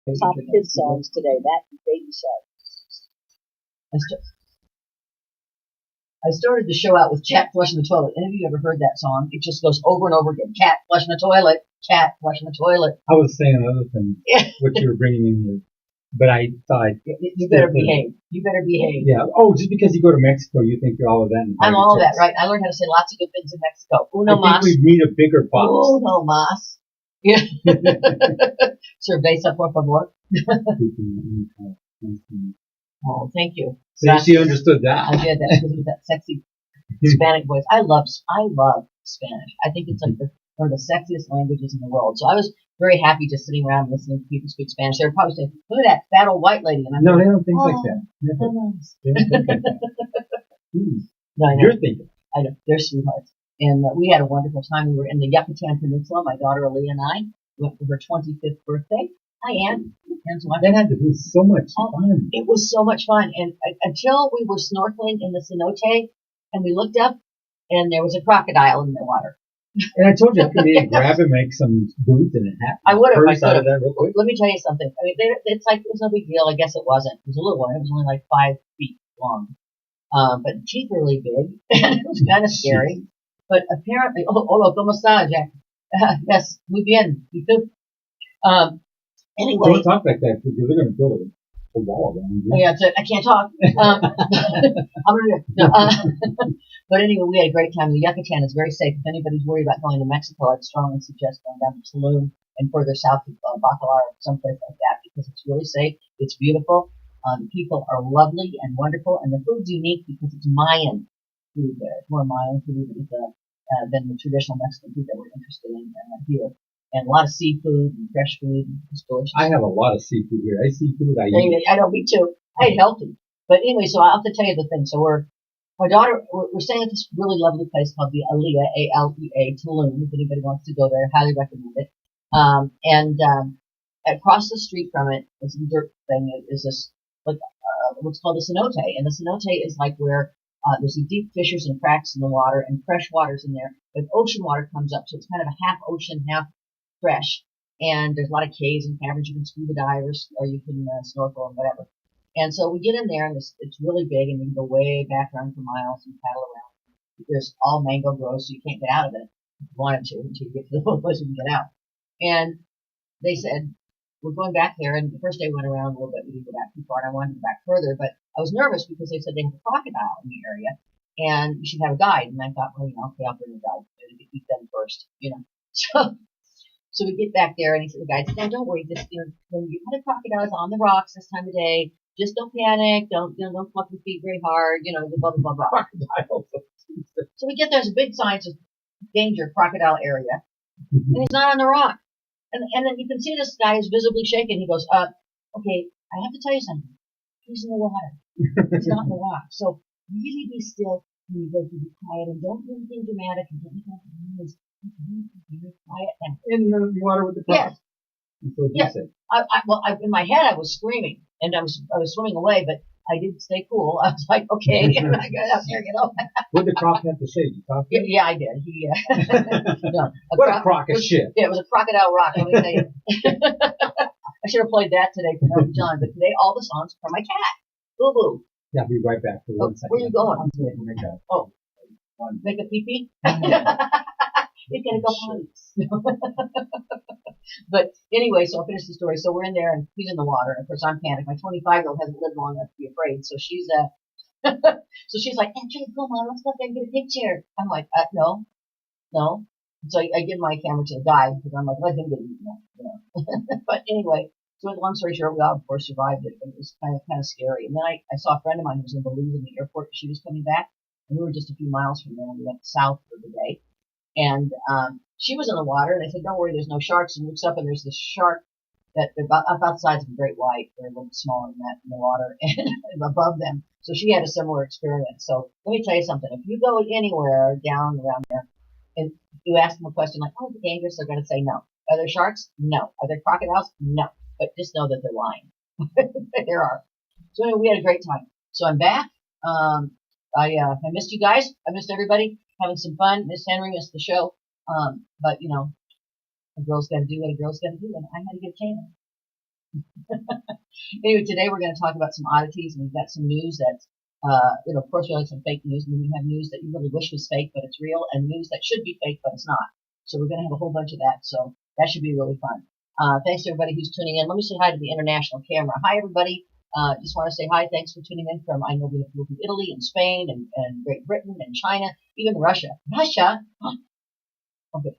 Top kids songs today. That and Baby Shark. I started the show out with Cat flushing the toilet. Any of you ever heard that song? It just goes over and over again. Cat flushing the toilet. Cat flushing the toilet. I was saying another thing, what you were bringing in here, but I thought you better behave. You better behave. Yeah. Oh, just because you go to Mexico, you think you're all of that. I'm all of that, right? I learned how to say lots of good things in Mexico. Uno I think mas. we need a bigger box. Uno mas. Yeah. Cerveza, por favor. Oh, thank you. So she understood that. I did that with that sexy Hispanic voice. I love Spanish. I think it's like one of the sexiest languages in the world. So I was very happy just sitting around listening to people speak Spanish. They were probably saying, "Look at that fat old white lady." And I'm no, they don't think like that. They don't think like that. No, I know. You're thinking. I know. They're sweethearts. And we had a wonderful time. We were in the Yucatan Peninsula. My daughter Aaliyah and I went for her 25th birthday. Hi, Ann. That had to be so much fun. It was so much fun. And until we were snorkeling in the cenote, and we looked up, and there was a crocodile in the water. And I told you I could grab and make some boots and a hat. I would have. Let me tell you something. I mean, it's like it was no big deal. I guess it wasn't. It was a little one. It was only like 5 feet long. But the teeth were really big. It was kind of scary. But apparently, ¿cómo está, Jack? Yes, muy bien. You too. Anyway. Don't talk like that because they're going to build a wall around you. Oh, yeah, I can't talk. But anyway, we had a great time. The Yucatan is very safe. If anybody's worried about going to Mexico, I'd strongly suggest going down to Tulum and further south to Bacalar or someplace like that because it's really safe. It's beautiful. The people are lovely and wonderful, and the food's unique because it's Mayan food there. It's more Mayan food than the traditional Mexican food that we're interested in here. And a lot of seafood and fresh food. It's delicious. I have a lot of seafood here. I eat. I know, me too. I eat healthy. But anyway, so I'll have to tell you the thing. So we're staying at this really lovely place called the Alea, A-L-E-A, Tulum. If anybody wants to go there, I highly recommend it. Across the street from it, this dirt thing is this, like, what's called a cenote. And the cenote is like where there's deep fissures and cracks in the water and fresh water's in there. But ocean water comes up, so it's kind of a half ocean, half fresh. And there's a lot of caves and caverns. You can scuba dive or you can snorkel and whatever. And so we get in there, and it's really big, and you can go way back around for miles and paddle around. There's all mango groves, so you can't get out of it if you wanted to until you get to the place you can get out. And they said, we're going back there, and the first day we went around a little bit. We didn't go back too far, and I wanted to go back further, but I was nervous because they said they have a crocodile in the area, and you should have a guide. And I thought, well, okay, I'll bring a guide. Maybe to eat them first, So we get back there, and the guide said, "No, don't worry. Just when you have crocodiles on the rocks this time of day, just don't panic. Don't fluff your feet very hard. Blah blah blah blah." So we get there. There's a big sign says "Danger, Crocodile Area," and he's not on the rock. And then you can see this guy is visibly shaken. He goes, "Okay, I have to tell you something. He's in the water. He's not in the rock. So really be still when you go to be quiet and don't do anything dramatic and don't make noise." Quiet and in the water with the crocodile. Yes. Yes. In my head I was screaming and I was swimming away, but I didn't stay cool. I was like, okay, I got out there, What did the croc have to say? Did you talk to him? Yeah, I did. He what a croc of shit. Yeah, it was a crocodile rock. Let me tell you. I should have played that today for Elton John, but today all the songs are for my cat. Boo boo. Yeah, I'll be right back for 1 second. Where are you going? I'm going to make make a pee pee. He's gonna go potty. But anyway, so I'll finish the story. So we're in there, and he's in the water. Of course, I'm panicked. My 25-year-old hasn't lived long enough to be afraid, so she's she's like, "Angela, come on, let's go up there and get a picture." I'm like, no. So I give my camera to the guy because I'm like, let him get it. But anyway, so long story short, we all of course survived it. But it was kind of scary. And then I saw a friend of mine who was in Belize in the airport. She was coming back, and we were just a few miles from there. And we went south for the day. And she was in the water, and I said, "Don't worry, there's no sharks." And looks up, and there's this shark that about the size of a great white. They're a little bit smaller than that in the water, and above them. So she had a similar experience. So let me tell you something: if you go anywhere down around there, and you ask them a question like, "Oh, is it dangerous?" They're going to say no. Are there sharks? No. Are there crocodiles? No. But just know that they're lying. There are. So anyway, we had a great time. So I'm back. I missed you guys. I missed everybody. Having some fun. Miss Henry missed the show. But a girl's got to do what a girl's got to do, and I had to get a chance. Anyway, today we're going to talk about some oddities, and we've got some news that's, of course we like some fake news, and then we have news that you really wish was fake, but it's real, and news that should be fake, but it's not. So we're going to have a whole bunch of that, so that should be really fun. Thanks to everybody who's tuning in. Let me say hi to the international camera. Hi, everybody. Just want to say hi. Thanks for tuning in from, I know we have people from Italy and Spain and Great Britain and China, even Russia. Russia? Okay.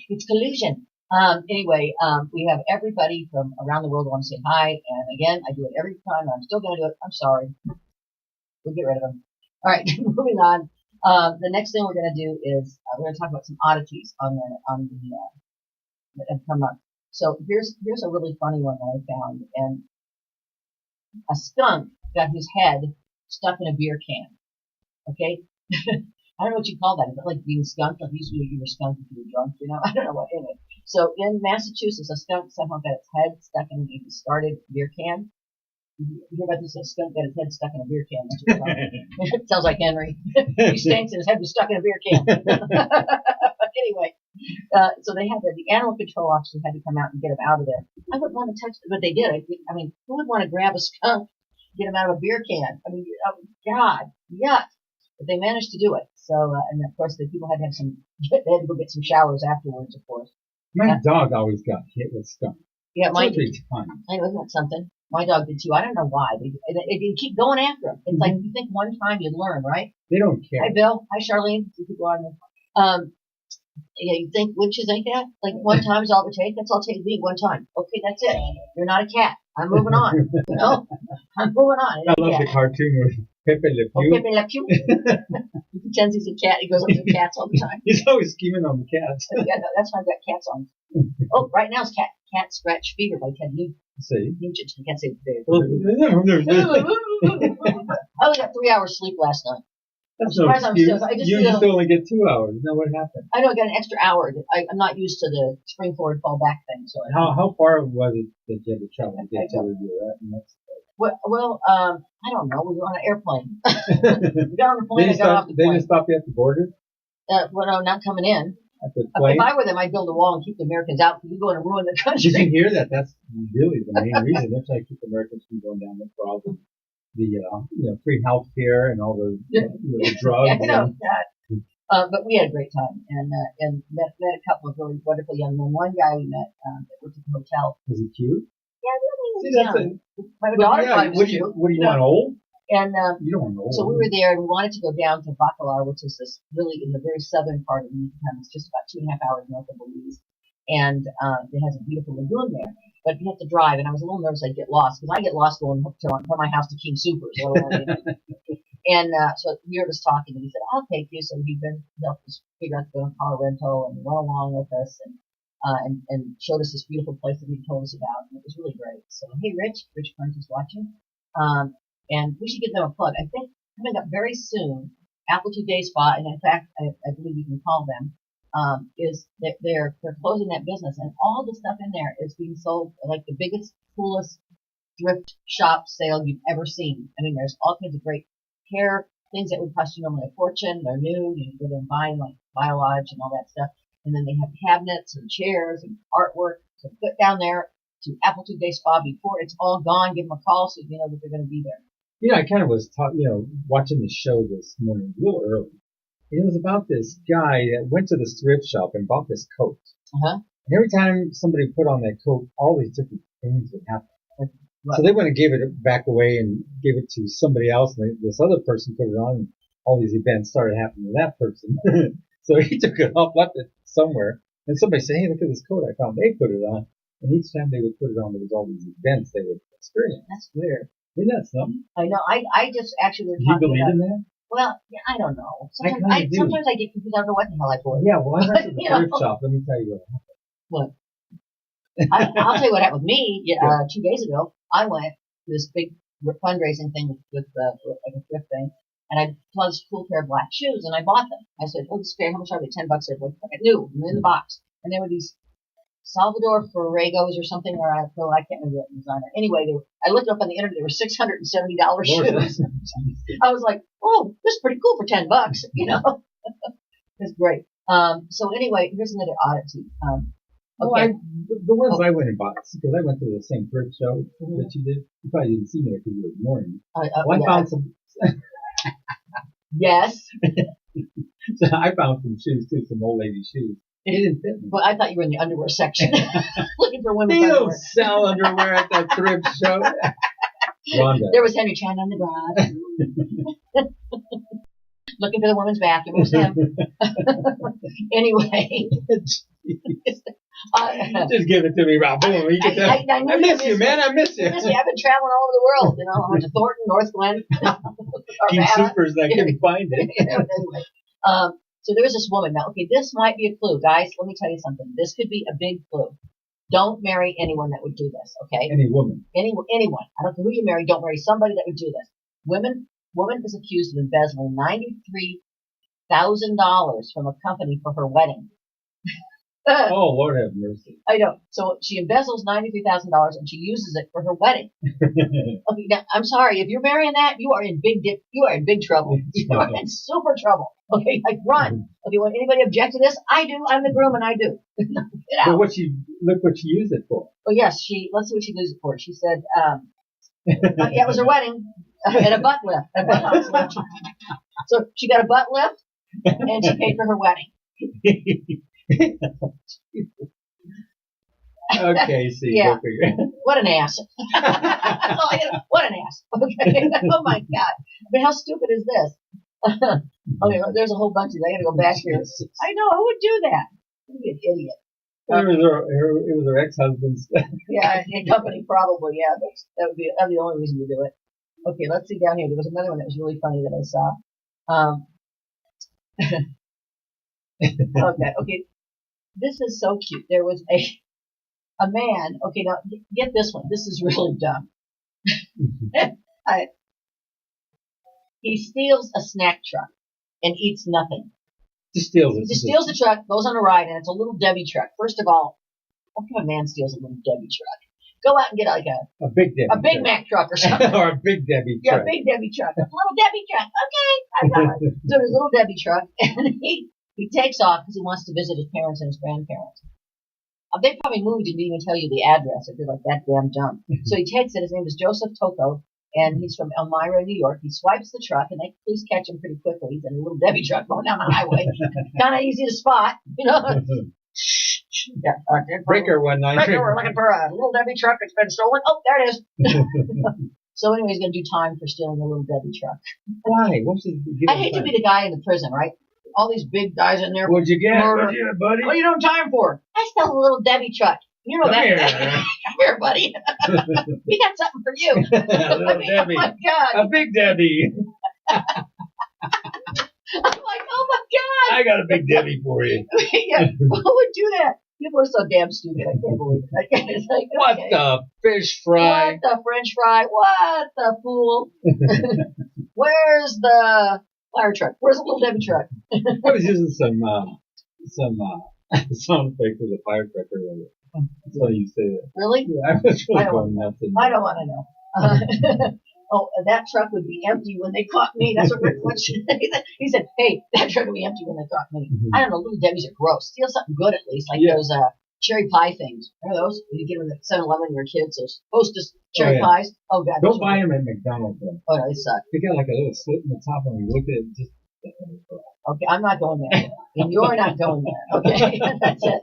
It's collusion. Anyway, we have everybody from around the world who want to say hi. And again, I do it every time. I'm still going to do it. I'm sorry. We'll get rid of them. All right, moving on. The next thing we're going to do is we're going to talk about some oddities that have come up. So here's a really funny one that I found. And a skunk got his head stuck in a beer can. Okay? I don't know what you call that. Is it like being skunked? Like usually you were skunked if you were drunk, you know? I don't know what. Anyway. So in Massachusetts, a skunk somehow got its head stuck in a discarded beer can. You hear about this? A skunk got his head stuck in a beer can. That's what it sounds like Henry. He stinks and his head was stuck in a beer can. Anyway, so they had the animal control officer had to come out and get him out of there. I wouldn't want to touch it, but they did. I mean, who would want to grab a skunk, get him out of a beer can? I mean, oh, God, yuck. But they managed to do it. So, and of course, the people had to have they had to go get some showers afterwards, of course. My dog always got hit with skunk. Yeah, mine did. I know, isn't that something? My dog did too. I don't know why. They keep going after him. It's like you think one time you'd learn, right? They don't care. Hi, Bill. Hi, Charlene. You could go on there. Yeah, you think witches ain't that? Like one time is all it takes. That's all it takes me one time. Okay, that's it. You're not a cat. I'm moving on. You know, I'm moving on. I love the cartoon with Pepe Le Pew. Pepe Le Pew. He pretends he's a cat. He goes up to cats all the time. He's always scheming on the cats. Yeah, no, that's why I've got cats on. Oh, right now it's Cat Scratch Fever by Ted Nugent. See? I can't say the I only got 3 hours sleep last night. That's no excuse. You used to only get 2 hours. Isn't that what happened? I know, I got an extra hour. I'm not used to the spring forward, fall back thing. So how far was it that you had to travel to get to where you were at in Mexico? Well, I don't know. We were on an airplane. We got on the plane. I got off the plane. They didn't stop you at the border? Well, no, not coming in. At the plane? If I were them, I'd build a wall and keep the Americans out because we're going to ruin the country. Did you hear that? That's really the main reason. They're trying to keep Americans from going down there for all the free health care and all the drugs. But we had a great time and met a couple of really wonderful young men. One guy we met that worked at the hotel. Was he cute? Yeah, he was young. My daughter thought he was cute. What do you want, old? And you don't want old. So we were there and we wanted to go down to Bacalar, which is this really in the very southern part of Yucatan. It's just about 2.5 hours north of Belize. And it has a beautiful lagoon there. But you have to drive, and I was a little nervous I'd get lost, because I get lost going from my house to King Soopers. And so he heard us talking, and he said, I'll take you. So he'd been helped us figure out the car rental, and went along with us, and showed us this beautiful place that he told us about, and it was really great. So, hey, Rich Burns is watching. And we should give them a plug. I think coming up very soon, Amplitude Day Spa, and in fact, I believe you can call them, is that they're closing that business, and all the stuff in there is being sold like the biggest, coolest thrift shop sale you've ever seen. I mean, there's all kinds of great hair things that would cost you normally a fortune. They're new. You can go there and buy them, like Biolodge and all that stuff. And then they have cabinets and chairs and artwork. So get down there to Amplitude Day Spa before it's all gone. Give them a call so you know that they're going to be there. I kind of was watching the show this morning real early. It was about this guy that went to the thrift shop and bought this coat. Uh-huh. And every time somebody put on that coat, all these different things would happen. Right. So they went and gave it back away and gave it to somebody else, and this other person put it on, and all these events started happening to that person. So he took it off, left it somewhere, and somebody said, hey, look at this coat I found. They put it on, and each time they would put it on, there was all these events they would experience. That's weird. Isn't that something? I know. I just actually were talking about... Do you believe in that? Well, yeah, I don't know. Sometimes I get confused. I don't know what the hell I bought. Yeah, well, I went to the thrift shop. Let me tell you what happened. What? I'll tell you what happened with me. 2 days ago, I went to this big fundraising thing with like a thrift thing, and I saw this cool pair of black shoes, and I bought them. I said, "Oh, this pair, how much are they? $10 every." Like, new, in the box, and they were these Salvador Ferragos or something, or I can't remember the designer. Anyway, I looked up on the internet. They were $670 shoes. I was like, "Oh, this is pretty cool for $10." You know, it's great. So anyway, here's another oddity. Okay. The ones I went and bought, because I went to the same thrift show that you did. You probably didn't see me there because you were ignoring me. I found some. Yes. So I found some shoes too, some old lady shoes. It didn't fit me. But I thought you were in the underwear section, looking for women's They underwear. don't sell underwear at that thrift show. Rhonda. There was Henry Chan on the garage. Looking for the women's bathroom. It was him. Anyway. Just give it to me, Rob. Boom. I miss you, man. I miss you. I've been traveling all over the world. You know, I went to Thornton, North Glen, King Supers, and I couldn't find it. Anyway, so there was this woman. Now, okay, this might be a clue, guys. Let me tell you something. This could be a big clue. Don't marry anyone that would do this. Okay. Any woman. Anyone. I don't care who you marry. Don't marry somebody that would do this. Woman is accused of embezzling $93,000 from a company for her wedding. Oh, Lord have mercy. I know. So she embezzles $93,000 and she uses it for her wedding. Okay, now, I'm sorry. If you're marrying that, you are in big trouble. You are in super trouble. Okay, like run. Okay, when anybody object to this, I do. I'm the groom and I do. Get out. But look what she used it for. Oh yes, let's see what she used it for. She said, yeah, it was her wedding and a butt lift. So she got a butt lift and she paid for her wedding. Okay, see, yeah. go figure. What an ass. What an ass. Okay. Oh my God. I mean, how stupid is this? Okay, there's a whole bunch of them. I gotta go back here. I know, who would do that? You'd be an idiot. It was her ex-husband's. Yeah, in company probably, yeah. That'd be the only reason to do it. Okay, let's see down here. There was another one that was really funny that I saw. Okay. This is so cute. There was a man. Okay, now get this one. This is really dumb. He steals a snack truck and eats nothing. Just steals it. Just steals the truck, goes on a ride, and it's a little Debbie truck. First of all, what kind of man steals a little Debbie truck? Go out and get like a Big Debbie. A Big Mac truck or something. Or a Big Debbie truck. Yeah, a Big Debbie truck. A little Debbie truck. Okay, I got it. So there's a little Debbie truck, and he takes off because he wants to visit his parents and his grandparents. They probably moved and didn't even tell you the address if you're like that damn dumb. So he takes it. His name is Joseph Tocco, and he's from Elmira, New York. He swipes the truck, and they police catch him pretty quickly. He's in a little Debbie truck going down the highway. Kind of easy to spot, you know. Yeah, Breaker 193. We're looking for a little Debbie truck that's been stolen. Oh, there it is. So anyway, he's going to do time for stealing a little Debbie truck. Why? I hate to be the guy in the prison, right? All these big guys in there. What'd you get? What'd you get, buddy? What are you doing time for? I stole a little Debbie truck. You know Come that. here. Come here, buddy. We got something for you. Little Debbie. Oh my God. A Big Debbie. I'm like, oh my God. I got a Big Debbie for you. Yeah, who would do that? People are so damn stupid. I can't believe it. It's like, What okay. the fish fry? What the French fry? What the fool? Where's the fire truck? Where's the little Debbie truck? I was using some sound effects with a fire truck earlier. That's why you say that. Really? Yeah, I was really going nuts. I don't want to know. Oh, that truck would be empty when they caught me. That's what he said. Hey, that truck would be empty when they caught me. Mm-hmm. I don't know. Little Debbie's are gross. Steal something good at least, like those cherry pie things. Remember those? You get them at 7-Eleven, your kids, those Hostess cherry pies. Oh God. Don't buy them at McDonald's though. Oh no, they suck. They got like a little slit in the top, and we looked at it. Just okay, I'm not going there. And you're not going there. Okay, that's it.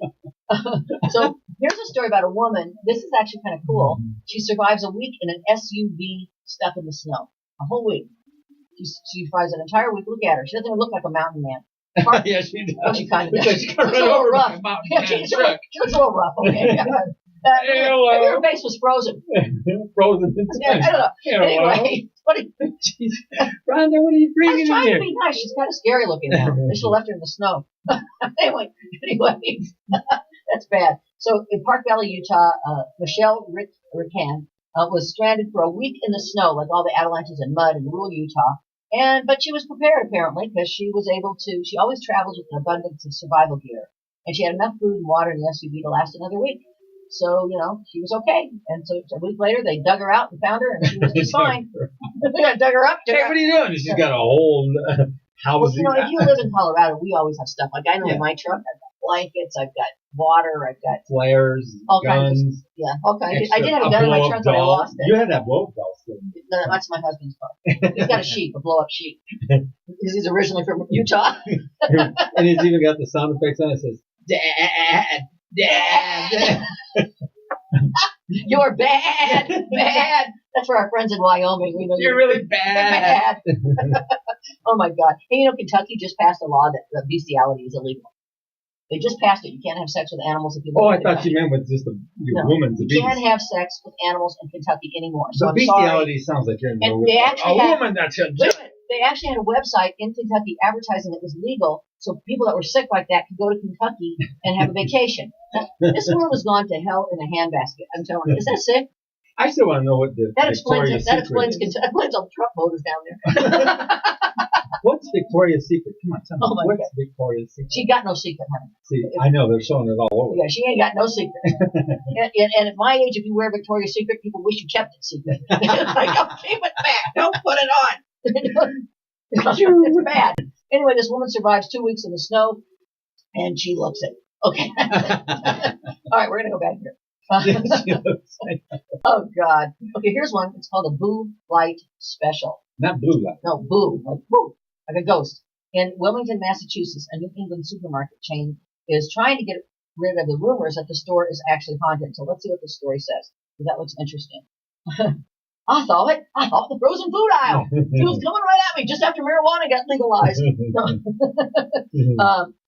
So here's a story about a woman. This is actually kind of cool. Mm-hmm. She survives a week in an SUV stuck in the snow. A whole week. She survives an entire week. Look at her. She doesn't even look like a mountain man. Yeah, she does. Well, she kind of does. She got run over by a mountain man she truck. looks a little rough. Okay. Maybe her face was frozen. Frozen in time. I don't know. Hello. Anyway, Rhonda, what are you bringing in I was trying here? to be nice. She's kind of scary looking now. They should have left her in the snow. Anyway, that's bad. So in Park Valley, Utah, Michelle Rican was stranded for a week in the snow, like all the avalanches and mud in rural Utah. But she was prepared apparently because she was able to. She always travels with an abundance of survival gear, and she had enough food and water in the SUV to last another week. So she was okay. And so a week later, they dug her out and found her, and she was just fine. They dug her up. Hey, what are you doing? She's got a whole house. Well, if you live in Colorado, we always have stuff. Like I know in my truck, I've got blankets, I've got water, I've got flares, all guns. kinds of, yeah, all kinds. I did have a gun in my trunk, but I lost it. You had that blow up doll still. No, that's my husband's car. He's got a sheep, a blow up sheep. Because he's originally from Utah. And he's even got the sound effects on it. It says, Dad, Dad. You're bad, bad. That's for our friends in Wyoming. We know you're really bad. Oh my God. Hey, you know, Kentucky just passed a law that bestiality is illegal. They just passed it. You can't have sex with animals if you live in Kentucky. Thought you meant with just woman's abuse. You can't have sex with animals in Kentucky anymore. So but bestiality sounds like you're in a woman that shouldn't. They actually had a website in Kentucky advertising it was legal, so people that were sick like that could go to Kentucky and have a vacation. This world has gone to hell in a handbasket. I'm telling you. Is that sick? I still want to know what that explains all the Trump voters down there. What's Victoria's Secret? Come on, tell me. What's God. Victoria's Secret? She got no secret, honey. See, I know they're showing it all over. Yeah, she ain't got no secret. and at my age, if you wear Victoria's Secret, people wish you kept it secret. Like, don't keep it back. Don't put it on. It's bad. Anyway, this woman survives 2 weeks in the snow, and she looks it. Okay. All right, we're gonna go back here. Oh God. Okay, here's one. It's called a Boo Light Special. Not blue light. No, boo, like boo, like a ghost. In Wilmington, Massachusetts, a New England supermarket chain is trying to get rid of the rumors that the store is actually haunted. So let's see what the story says, because that looks interesting. I saw it. I saw the frozen food aisle. It was coming right at me just after marijuana got legalized.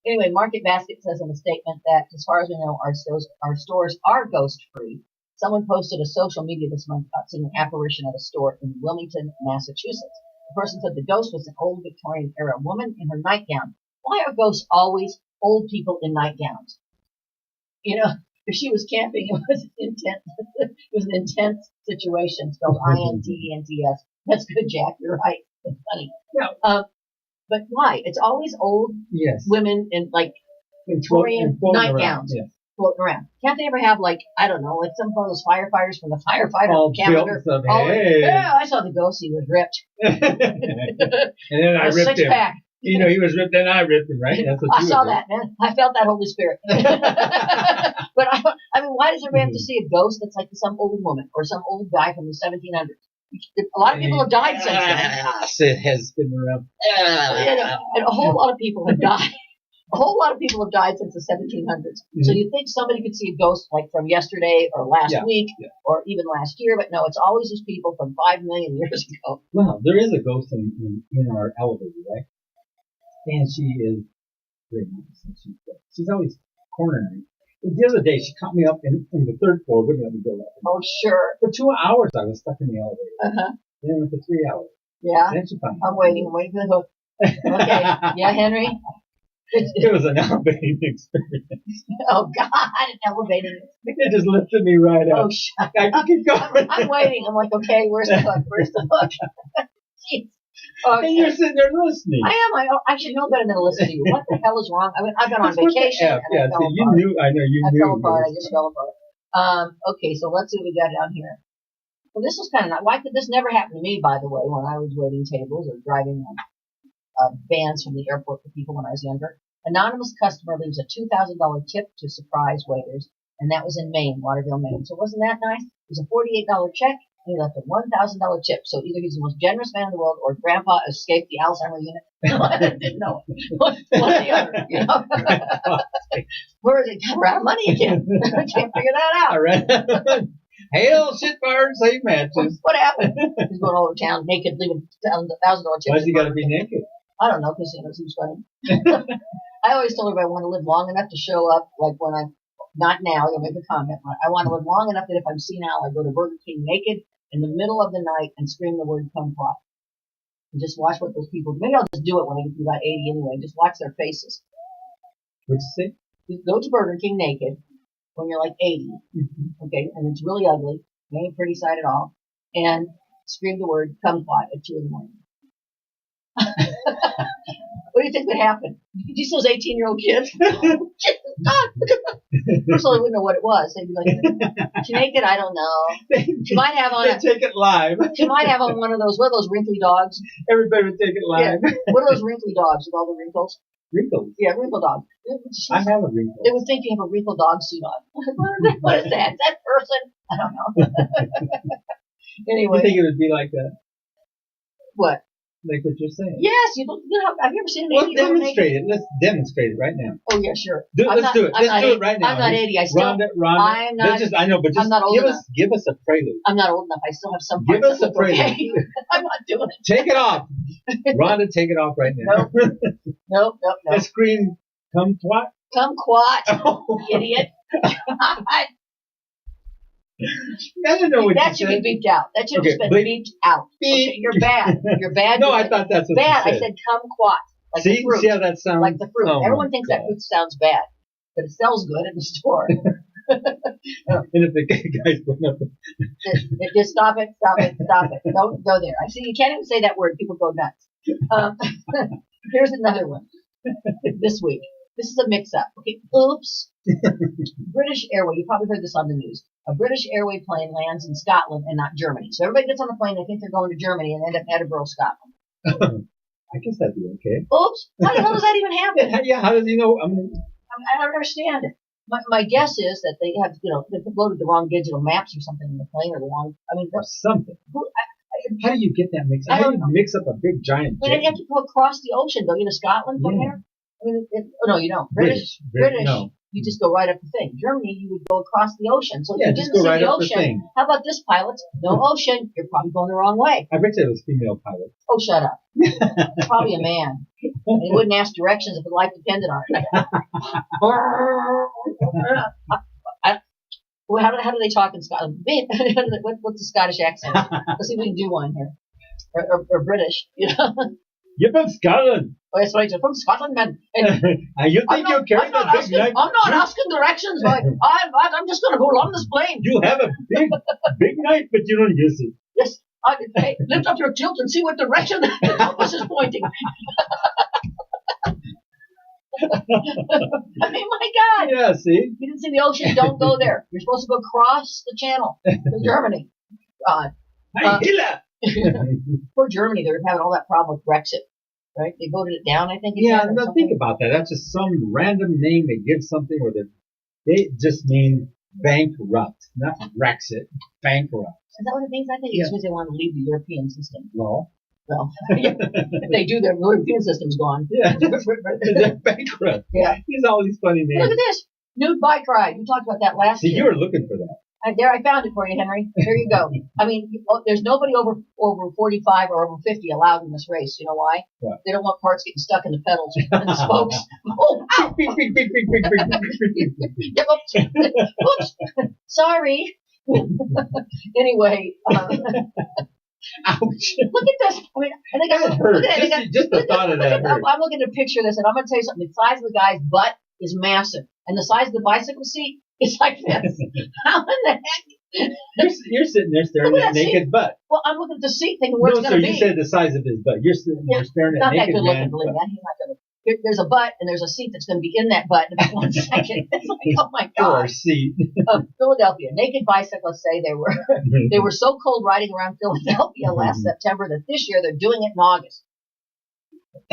Anyway, Market Basket says in a statement that, as far as we know, our stores are ghost-free. Someone posted a social media this month about seeing an apparition at a store in Wilmington, Massachusetts. The person said the ghost was an old Victorian-era woman in her nightgown. Why are ghosts always old people in nightgowns? You know, if she was camping, it was an intense situation, spelled I-N-T-E-N-T-S. That's good, Jack. You're right. It's funny. No. But why? It's always old women in, like, Victorian nightgowns. Yes. Floating around. Can't they ever have, like, I don't know, like some of those firefighters from the firefighter calendar? Hey. Yeah, I saw the ghost. He was ripped. And then I ripped him. Pack. You know, he was ripped, then I ripped him, right? That's what I saw that, man. I felt that Holy Spirit. But I mean, why does everybody have to see a ghost that's like some old woman or some old guy from the 1700s? A lot of people have died since then. It has been around. And a whole lot of people have died. A whole lot of people have died since the 1700s. Mm-hmm. So you think somebody could see a ghost like from yesterday or last week or even last year, but no, it's always just people from 5 million years ago. Well, there is a ghost in our elevator, right? And she is very nice. She's always cornering. The other day, she caught me up in the third floor, wouldn't let me go up. Oh, sure. For 2 hours, I was stuck in the elevator. Uh-huh. Then it went to 3 hours. Yeah. Then she found me. I'm waiting for the hook. Okay. Yeah, Henry? It was an elevating experience. Oh, God, an elevating experience. It just lifted me right up. Oh, shut I can keep going. I'm waiting. I'm like, okay, where's the hook? Where's the hook? Jeez. Okay. And you're sitting there listening. I am. I should know better than to listen to you. What the hell is wrong? I mean, I've been on vacation. And I fell apart. I fell apart. I just fell apart. Okay, so let's see what we got down here. Well, this was kind of why could this never happen to me, by the way, when I was waiting tables or driving vans from the airport for people when I was younger. Anonymous customer leaves a $2,000 tip to surprise waiters, and that was in Maine, Waterville, Maine. So wasn't that nice? It was a $48 check, and he left a $1,000 tip. So either he's the most generous man in the world, or Grandpa escaped the Alzheimer's unit. I didn't know it. One or the other, you know. Where is it? We're out of money again. I can't figure that out. Hail, shit fires, save matches. What happened? He's going all over town naked, leaving $1,000 tips. Why's he got to be naked? I don't know, because he knows he was funny. I always told everybody I want to live long enough to show up, like when I'm, not now, you'll make a comment, I want to live long enough that if I'm senile, I go to Burger King naked in the middle of the night and scream the word kumquat. And just watch what those people do. Maybe I'll just do it when I get to about 80 anyway, just watch their faces. What'd you say? Just go to Burger King naked when you're like 80, okay, and it's really ugly, it ain't a pretty sight at all, and scream the word kumquat at 2 in the morning. What do you think would happen? Did you see those 18-year-old kids? First of all, they wouldn't know what it was. They'd be like, "Is she naked? I don't know. She might have on take it live. She might have on one of those wrinkly dogs. Everybody would take it live. Yeah. What are those wrinkly dogs with all the wrinkles? Wrinkles? Yeah, wrinkle dog. I have a wrinkle. They would think you have a wrinkle dog suit on. What is that? Is that person? I don't know. Anyway. You think it would be like that? What? Like what you're saying? Yes, you know, have you ever seen an 80-year-old demonstrate it. Let's demonstrate it right now. Oh yeah, sure. Let's do it. Let's do it right now. I'm not 80. I still. Rhonda, I'm not. I know, but just I'm not old enough. give us a prelude. I'm not old enough. I still have some Give parts us a prelude. Okay. I'm not doing it. Take it off, Rhonda. Take it off right now. Nope. The screen, come twat. Come quat, idiot. I don't know what that should said. be beeped out. That should have been beeped out. Beep. Okay, you're bad. You're bad. No, I thought that's what bad. you said. I said come quat. Like see? the fruit. See how that sounds? Like the fruit. Oh, everyone thinks that fruit sounds bad, but it sells good in the store. And if the guy's putting up just stop it. Don't go there. I see you can't even say that word. People go nuts. Here's another one. This week. This is a mix-up. Okay, oops. British Airways, you probably heard this on the news. A British Airway plane lands in Scotland and not Germany. So everybody gets on the plane, they think they're going to Germany and end up in Edinburgh, Scotland. I guess that'd be okay. Oops. How the hell does that even happen? Yeah, how does he know? I don't understand it. My guess is that they have, they loaded the wrong digital maps or something in the plane or the wrong, something. How do you get that mix? How do you mix up a big giant jet? But you have to go across the ocean, don't you, to Scotland from there? No, you don't. British. No. You just go right up the thing. Germany, you would go across the ocean. So if you just didn't go see right the up ocean, the thing. how about this, pilots? No ocean. You're probably going the wrong way. I bet it was female pilots. Oh, shut up. Probably a man. And he wouldn't ask directions if his life depended on it. How do they talk in Scotland? What's the Scottish accent? Let's see if we can do one here. Or British, You're from Scotland. Oh, that's right. You're from Scotland, man. And you think you carry that big knife? I'm not asking directions. I'm just going to go along this plane. You have a big knife, but you don't use it. Yes. Hey, lift up your tilt and see what direction the compass is pointing. I mean, my God. Yeah, see? You didn't see the ocean, don't go there. You're supposed to go across the channel to Germany. God. Poor Germany, they're having all that problem with Brexit, right? They voted it down, I think. Yeah, now think about that. That's just some random name they give something where they just mean bankrupt, not Brexit, bankrupt. Is that what it means? I think it just means they want to leave the European system. Well, if they do, their European system's gone. Yeah, they're bankrupt. Yeah. He's all these funny names. Look at this. Nude bike ride. We talked about that last year. See, you were looking for that. There, I found it for you, Henry. Here you go. I mean, there's nobody over 45 or over 50 allowed in this race. You know why? What? They don't want parts getting stuck in the pedals and the spokes. Oh, ow! Big. Yep, oops. Sorry. Anyway. Ouch. Look at this. I mean, I think that hurt. Just the thought of that hurt. I'm looking to picture this, and I'm going to tell you something. The size of the guy's butt is massive, and the size of the bicycle seat is like this. How in the heck? You're sitting there staring at naked butt. Well, I'm looking at the seat thinking where it's going to be. No, sir, you said the size of his butt. You're sitting there staring at naked man's butt. Not that good looking, believe me. He's not going to. There's a butt, and there's a seat that's going to be in that butt in about 1 second. It's like, oh my God. Poor seat. Philadelphia. Naked bicyclists say they were so cold riding around Philadelphia last September that this year they're doing it in August.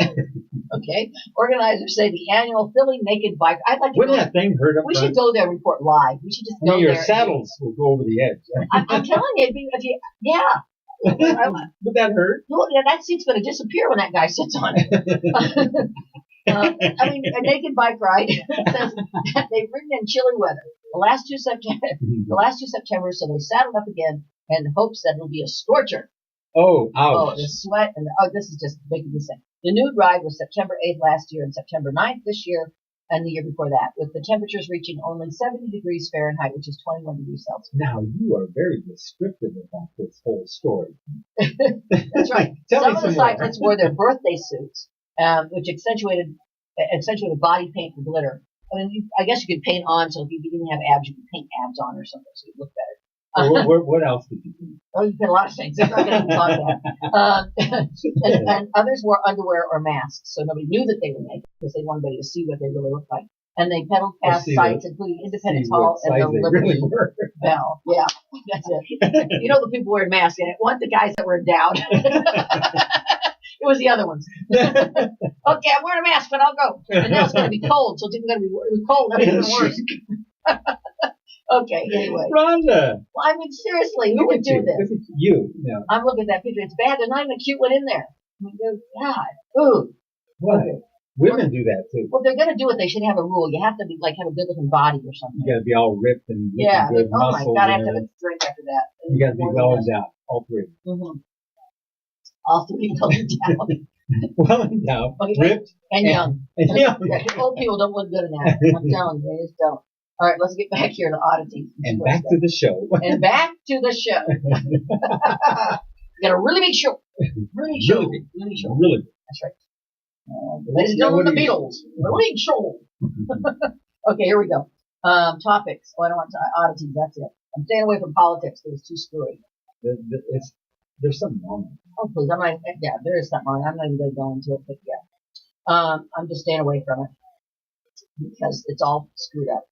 Okay. Organizers say the annual Philly Naked Bike. I'd like to Wouldn't that thing hurt up We should go there and report live. We should just go your there. Saddles will go over the edge. I'm telling you, yeah. Would that hurt? Well, that seat's going to disappear when that guy sits on it. I mean, a naked bike ride says they've ridden in chilly weather. The last two Septembers, so they saddled up again in hopes that it'll be a scorcher. Oh, ouch. Oh, the sweat and this is just making me sick. The nude ride was September 8th last year and September 9th this year and the year before that, with the temperatures reaching only 70 degrees Fahrenheit, which is 21 degrees Celsius. Now, you are very descriptive about this whole story. That's right. Some of the cyclists wore their birthday suits, which accentuated body paint and glitter. I mean, I guess you could paint on, so if you didn't have abs, you could paint abs on or something, so you look better. What else did you do? Oh, you did a lot of things. I'm not going to talk about it. And others wore underwear or masks, so nobody knew that they were naked because they wanted to see what they really looked like. And they pedaled past sites, including Independence Hall and the Liberty Bell. Yeah, that's it. You know the people wearing masks, and it wasn't the guys that were endowed. It was the other ones. Okay, I'm wearing a mask, but I'll go. And now it's going to be cold, so it's going to be cold. That's even worse. Okay, anyway. Rhonda! Well, I mean, seriously, who would do this? Look at you. Yeah. I'm looking at that picture. It's bad. There's not even a cute one in there. I mean, God. Ooh. What? Okay. Women do that, too. Well, they're going to do it. They should have a rule. You have to be have a good-looking body or something. You got to be all ripped and good oh, my muscles. God, I have to have a drink after that. You got to be well endowed, all three. Mm-hmm. All three well endowed. Well endowed, ripped, and young. And young. Old people don't look good in that. I'm telling you, they just don't. All right, let's get back here to oddities. And back to the show. And back to the show. You got a really big show. Really show. Really show. Really. That's right. Ladies and gentlemen, the Beatles. Really show. Okay, here we go. Topics. Oh, I don't want to, oddities. That's it. I'm staying away from politics because it's too screwy. There's something wrong. Oh, please. There is something wrong. I'm not even going to go into it, but yeah. I'm just staying away from it because it's all screwed up.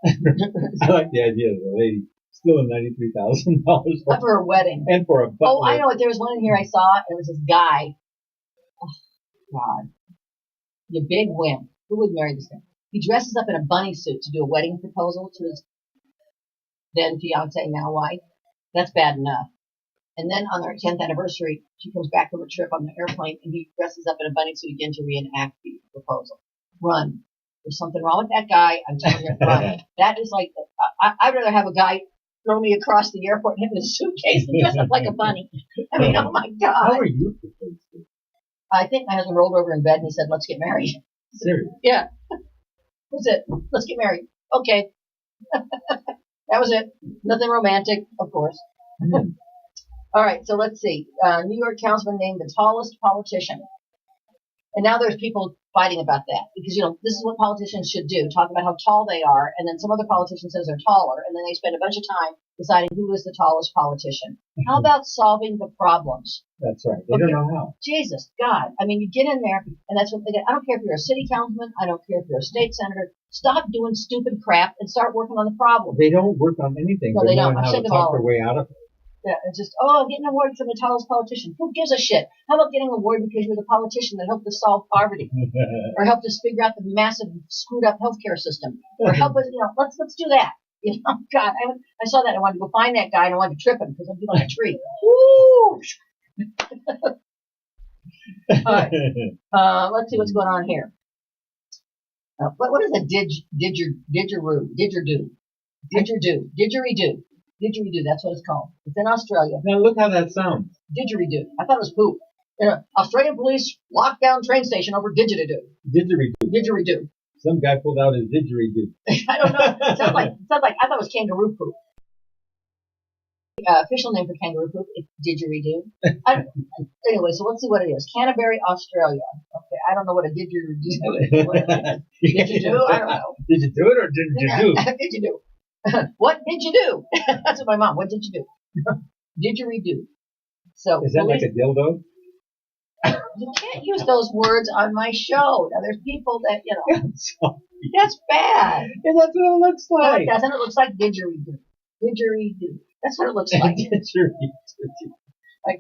I like the idea of the lady stealing $93,000 for her wedding and for a butler. Oh, I know it. There was one in here I saw. It was this guy. Oh, God, the big wimp. Who would marry this guy? He dresses up in a bunny suit to do a wedding proposal to his then fiance, now wife. That's bad enough. And then on their 10th anniversary, she comes back from a trip on the airplane, and he dresses up in a bunny suit again to reenact the proposal. Run. There's something wrong with that guy. I'm telling you, run. That is like, I'd rather have a guy throw me across the airport and hit in a suitcase and dress up like a bunny. I mean, oh my God. How are you? I think my husband rolled over in bed and he said, "Let's get married." Serious? Yeah. That's it. Let's get married. Okay. That was it. Nothing romantic, of course. All right, so let's see. New York councilman named the tallest politician. And now there's people fighting about that because, this is what politicians should do, talk about how tall they are, and then some other politician says they're taller, and then they spend a bunch of time deciding who is the tallest politician. How about solving the problems? That's right. They don't know how. Jesus, God. I mean, you get in there, and that's what they get. I don't care if you're a city councilman. I don't care if you're a state senator. Stop doing stupid crap and start working on the problem. They don't work on anything. No, they don't. How to talk their way out of it. Yeah, it's just, getting an award from the tallest politician. Who gives a shit? How about getting an award because you're the politician that helped us solve poverty? Or helped us figure out the massive screwed up healthcare system? Or help us, let's do that. God, I saw that. I wanted to go find that guy and I wanted to trip him because I'm on a tree. Woo! All right. Let's see what's going on here. What is a didgeridoo? Didgeridoo. Didgeridoo, that's what it's called. It's in Australia. Now look how that sounds. Didgeridoo. I thought it was poop. Australian police locked down train station over didgeridoo. Didgeridoo. Some guy pulled out his didgeridoo. I don't know. It sounds like I thought it was kangaroo poop. Official name for kangaroo poop is didgeridoo. Anyway, so let's see what it is. Canterbury, Australia. Okay, I don't know what a didgeridoo is. Did you do? I don't know. Did you do it or didn't you do? Did you do? What did you do? That's what my mom. What did you do? Didgeridoo. So is that like a dildo? You can't use those words on my show. Now there's people that that's bad. Yeah, that's what it looks like. No, it doesn't. It looks like didgeridoo. Didgeridoo. That's what it looks like.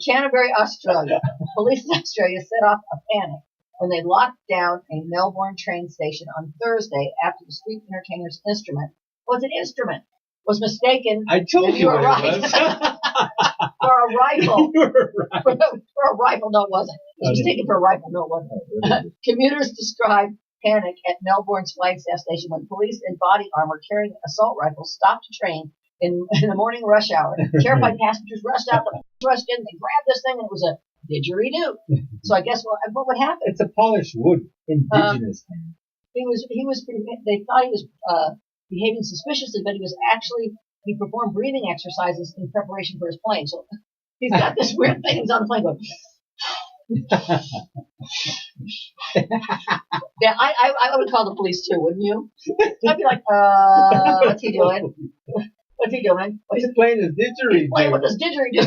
Canterbury, Australia. Police in Australia set off a panic when they locked down a Melbourne train station on Thursday after the street entertainer's instrument. Was an instrument. Was mistaken. I told you were what right. It was. For a rifle. You were right. For a rifle. No, it wasn't. It was mistaken for a rifle. No, it wasn't. Commuters described panic at Melbourne's flagstaff station when police in body armor carrying assault rifles stopped the train in the morning rush hour. Terrified passengers rushed out. The rushed in. They grabbed this thing, and it was a didgeridoo. So I guess what would happen? It's a polished wood, indigenous thing. He was pretty. They thought he was behaving suspiciously, but he performed breathing exercises in preparation for his plane. So he's got this weird thing. He's on the plane going. Yeah, I would call the police too, wouldn't you? I'd be like, what's he doing? What's he doing? He's playing his didgeridoo. He's playing with his didgeridoo.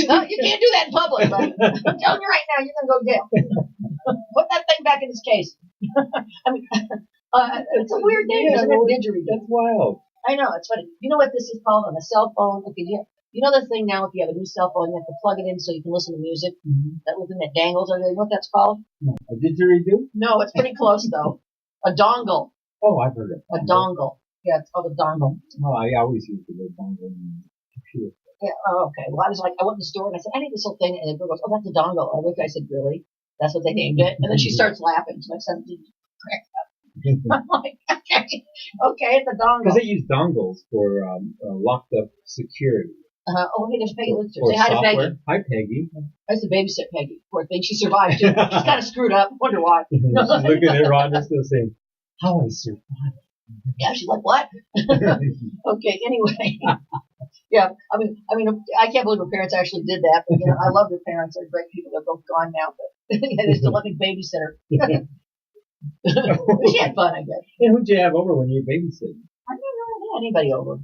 No, you can't do that in public, buddy. I'm telling you right now, you're going to go to jail. Put that thing back in its case. I mean, it's a weird thing, isn't it? Didgeridoo. That's wild. I know, it's funny. You know what this is called on a cell phone? Okay, you know the thing now, if you have a new cell phone, you have to plug it in so you can listen to music? Mm-hmm. That little thing that dangles over there. You know what that's called? No, a didgeridoo? No, it's pretty close, though. A dongle. Oh, I've heard of it. A dongle. Yeah, it's called a dongle. Oh, I always use the word dongle in the computer. Yeah, oh, okay. Well, I was like, I went to the store and I said, I need this little thing. And the girl goes, oh, that's a dongle. I looked, I said, really? That's what they named it? And then she starts laughing. So I said, I'm like, okay, it's a dongle. Because they use dongles for locked up security. Oh, hey, there's Peggy. Let's say hi to Peggy. Hi, Peggy. I used to babysit Peggy. Poor thing. She survived, too. She's kind of screwed up. Wonder why. She's looking at Rhonda still saying, how I survived. Yeah, she's like, what? Okay, anyway. Yeah, I mean, I can't believe her parents actually did that. But, I love her parents. They're great people. They're both gone now, but they still let me babysit her. She had fun, I guess. And who'd you have over when you were babysitting? I never had anybody over.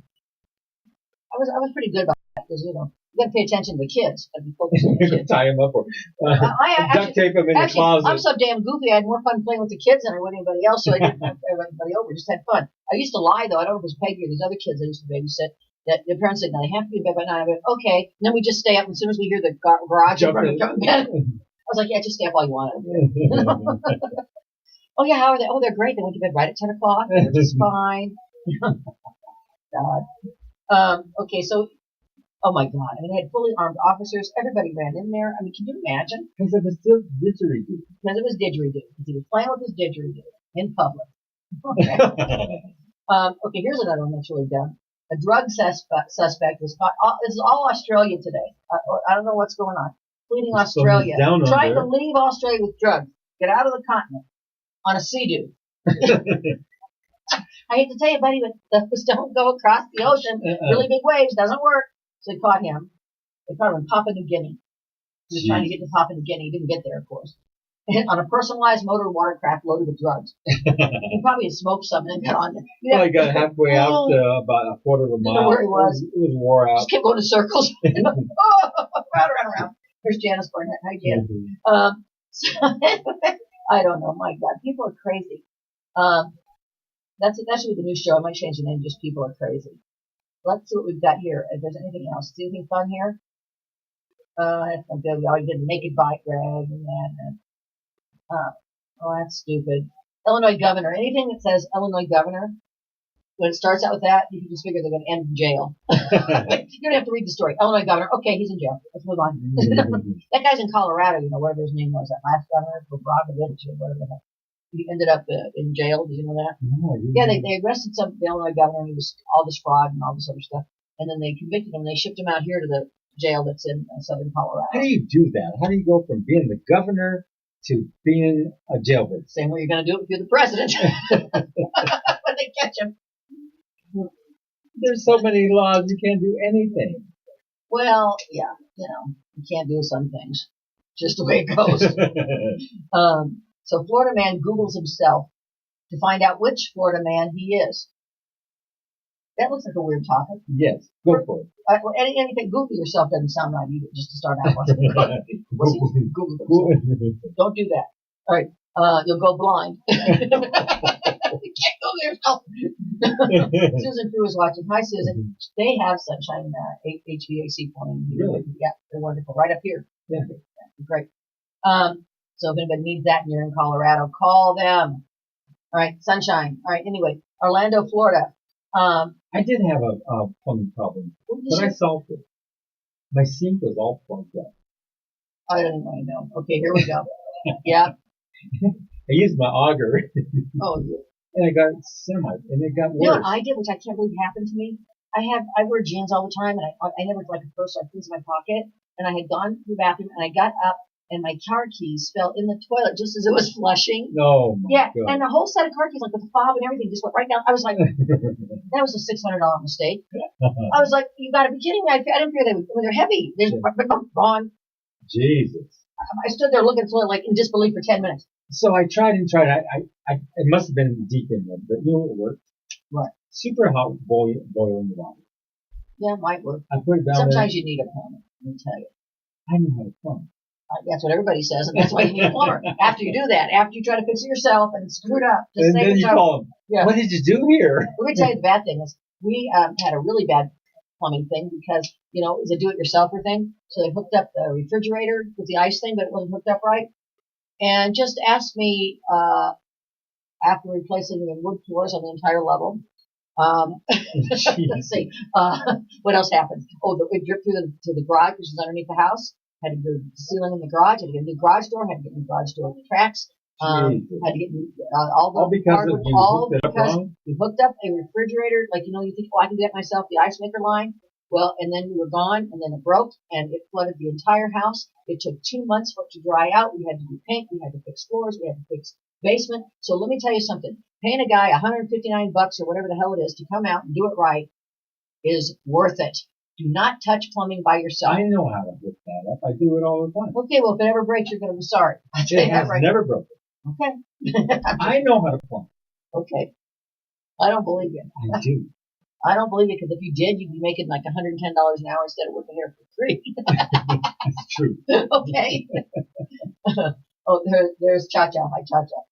I was pretty good about that because you got to pay attention to the kids. I'd be focused on the kids. Tie them up or duct tape them in the closet. I'm so damn goofy. I had more fun playing with the kids than I would anybody else. So I didn't have everybody over. Just had fun. I used to lie though. I don't know if it was Peggy or these other kids I used to babysit. That the parents said, "No, they have to be in bed by 9." I went, "Okay." And then we just stay up. And as soon as we hear the garage, jump in bed. I was like, "Yeah, just stay up all you want." Oh yeah, how are they? Oh, they're great. They went to bed right at 10 o'clock. They're just fine. God. Okay, so, oh my God. I mean, they had fully armed officers. Everybody ran in there. I mean, can you imagine? Because it was still didgeridoo. Because it was didgeridoo. Because he was playing with his didgeridoo in public. Okay, here's another one that's really dumb. A drug suspect was caught. This is all Australia today. I don't know what's going on. Fleeing Australia. Trying to leave Australia with drugs. Get out of the continent. On a sea-doo. I hate to tell you, buddy, but those don't go across the ocean. Really big waves. Doesn't work. So they caught him. They caught him in Papua New Guinea. He was trying to get to Papua New Guinea. He didn't get there, of course. On a personalized motor watercraft loaded with drugs. He probably had smoked something and got on there. Well, he got halfway out about a quarter of a mile. I don't know where he was. It was wore out. Just kept going in circles. Round. There's Janice Barnett. Hi, Janice. I don't know. My God, people are crazy. That should be the new show. I might change the name. Just People Are Crazy. Let's see what we've got here. If there's anything else, is anything fun here? That's not good. We already did the naked bike drag and that. Oh, that's stupid. Illinois governor. Anything that says Illinois governor, when it starts out with that, you can just figure they're going to end in jail. You don't have to read the story. Illinois governor. Okay, he's in jail. Let's move on. That guy's in Colorado, whatever his name was, that last governor, Bobrovich or whatever the heck. He ended up in jail. Did you know that? No, yeah, they arrested the Illinois governor, and he was all this fraud and all this other stuff. And then they convicted him, and they shipped him out here to the jail that's in southern Colorado. How do you do that? How do you go from being the governor to being a jailbird? Same way you're going to do it if you're the president. When they catch him. There's so many laws, you can't do anything. Well, yeah, you can't do some things. Just the way it goes. So Florida man Googles himself to find out which Florida man he is. That looks like a weird topic. Yes, go for it. Anything Google yourself doesn't sound right either, just to start out. Google himself. Don't do that. All right, you'll go blind. You can't Google yourself. Susan Crew is watching. Hi, Susan. They have Sunshine HVAC plumbing. Really? Yeah, they're wonderful. Right up here. Yeah. Great. So if anybody needs that and you're in Colorado, call them. All right, Sunshine. All right, anyway, Orlando, Florida. I did have a plumbing problem, but I solved it. My sink was all plugged up. I don't even know. Okay, here we go. Yeah. I used my auger. Oh, yeah. And I got and it got worse. You know what I did, which I can't believe happened to me? I wear jeans all the time, and I never like a purse, so I put things in my pocket, and I had gone to the bathroom, and I got up, and my car keys fell in the toilet just as it was flushing. No, my God. And the whole set of car keys, like with the fob and everything, just went right down. I was like, that was a $600 mistake. I was like, you got to be kidding me. I didn't figure they were heavy. They're gone. Jesus. I stood there looking at the toilet like in disbelief for 10 minutes. So I tried. I it must have been deep in there, but you know what worked? What? Super hot boiling water. Yeah, it might work. I put it down Sometimes there. you need a plumber. Let me tell you. I know how to plumb. That's what everybody says, and that's why you need a plumber. After you do that, after you try to fix it yourself and it's screwed up, just And say then you call them. Yeah. What did you do here? Let me tell you the bad thing is we had a really bad plumbing thing because, it was a do-it-yourselfer thing. So they hooked up the refrigerator with the ice thing, but it wasn't hooked up right. And just asked me, after replacing the wood floors on the entire level, let's see, what else happened? Oh, it dripped to the garage, which is underneath the house. Had to do the ceiling in the garage. Had to get a new garage door. Had to get a new garage door tracks. Had to get all because hardwood. We hooked up a refrigerator. Like, you think, I can do that myself. The ice maker line. Well, and then we were gone, and then it broke, and it flooded the entire house. It took 2 months for it to dry out. We had to do paint. We had to fix floors. We had to fix basement. So let me tell you something. Paying a guy $159 or whatever the hell it is to come out and do it right is worth it. Do not touch plumbing by yourself. I know how to hook that up. I do it all the time. Okay, well, if it ever breaks, you're going to be sorry. It has never broken. Okay. I know how to plumb. Okay. I don't believe you. I do. I don't believe it, because if you did, you'd be making like $110 an hour instead of working here for free. That's true. Okay. Oh, there's Cha-Cha. Hi, Cha-Cha.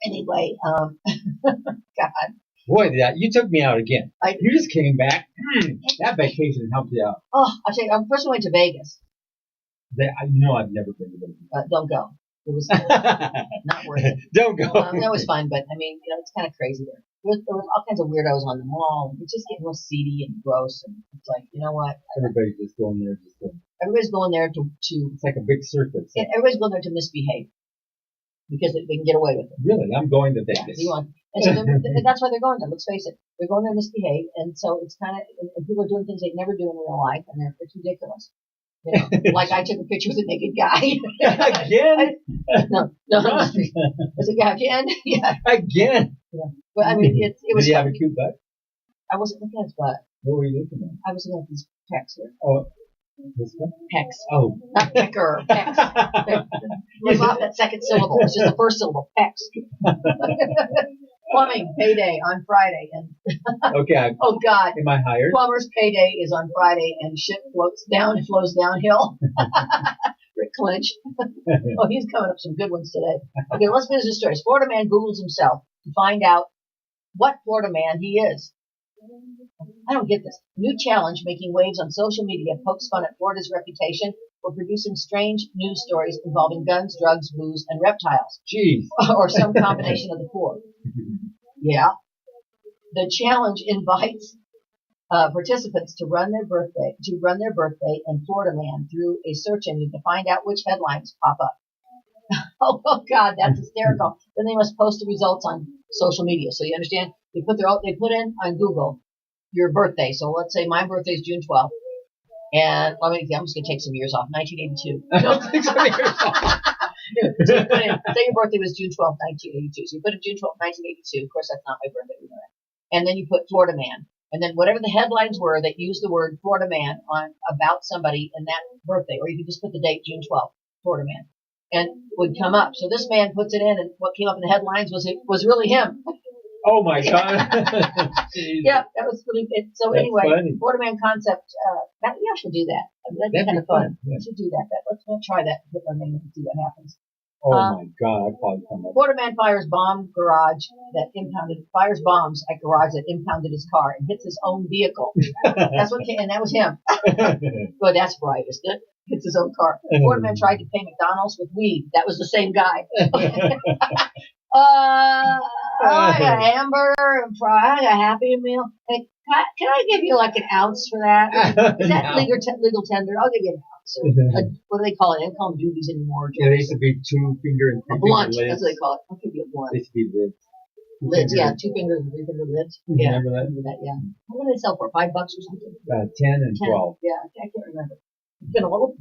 Anyway, God. Boy, you took me out again. You just came back. That vacation helped you out. Oh, I'll tell you, first we went to Vegas. I've never been to Vegas. Don't go. It was not worth it. Don't go. That was fun, but I mean, it's kind of crazy there. There was all kinds of weirdos on the mall. It's just getting real seedy and gross, and it's like, you know what? Everybody's just going there. Everybody's going there to. It's like a big circus. Yeah, everybody's going there to misbehave because they can get away with it. Really, I'm going to Vegas. Yeah, and so that's why they're going there. Let's face it, they're going there to misbehave, and so it's kind of, and people are doing things they'd never do in real life, and it's ridiculous. Like I took a picture with a naked guy. Again? No. Was it again? Yeah. Again? Yeah. But I mean, it was. Did he have a cute butt? I wasn't looking at his butt. What were you looking at? I was looking at these pecs here. Oh, this one? Pecs. Oh. Not pecker, pecs. Leave off that second syllable. It's just the first syllable, pecs. Plumbing payday on Friday, and okay. Oh God, am I hired? Plumber's payday is on Friday, and shit flows downhill. Rick Clinch. Oh, he's coming up some good ones today. Okay, let's finish the story. Florida man Googles himself to find out what Florida man he is. I don't get this. New challenge making waves on social media pokes fun at Florida's reputation for producing strange news stories involving guns, drugs, booze, and reptiles. Jeez. Or some combination of the four. Yeah. The challenge invites participants to run their birthday and Florida man through a search engine to find out which headlines pop up. Oh God, that's hysterical. Then they must post the results on social media. So you understand? They put in on Google your birthday. So let's say my birthday is June 12th. And I'm just going to take some years off. 1982. No, take some years off. So you put in, say your birthday was June 12th, 1982. So you put in June 12th, 1982. Of course, that's not my birthday. We know that. And then you put Florida man. And then whatever the headlines were that used the word Florida man about somebody in that birthday, or you could just put the date June 12th, Florida man, and would come up. So this man puts it in, and what came up in the headlines was really him. Oh my God. Yeah, that was really good. So that's anyway, funny. Florida man concept, we should do that. That'd be kind of fun. Yeah. We should do that. Let's try that and put our name and see what happens. Oh my God, I'd probably come up. Florida man fires bombs at garage that impounded his car and hits his own vehicle. And that was him. Well, that's bright, isn't it? Hits his own car. Florida man tried to pay McDonald's with weed. That was the same guy. I got a hamburger and fries, I got a Happy Meal. Hey, can I give you like an ounce for that? Is that legal tender? I'll give you an ounce. What do they call it? They don't call them doobies anymore. Yeah, they used to be 2-finger and 3-finger blunt. lids. That's what they call it. I'll give you a blunt. They used to be lids. Lids, yeah, 2-finger and 3-finger lids. Yeah, remember that? Yeah. What did they sell for? $5 or something? 10 and 12. Yeah, I can't remember. It's been a little.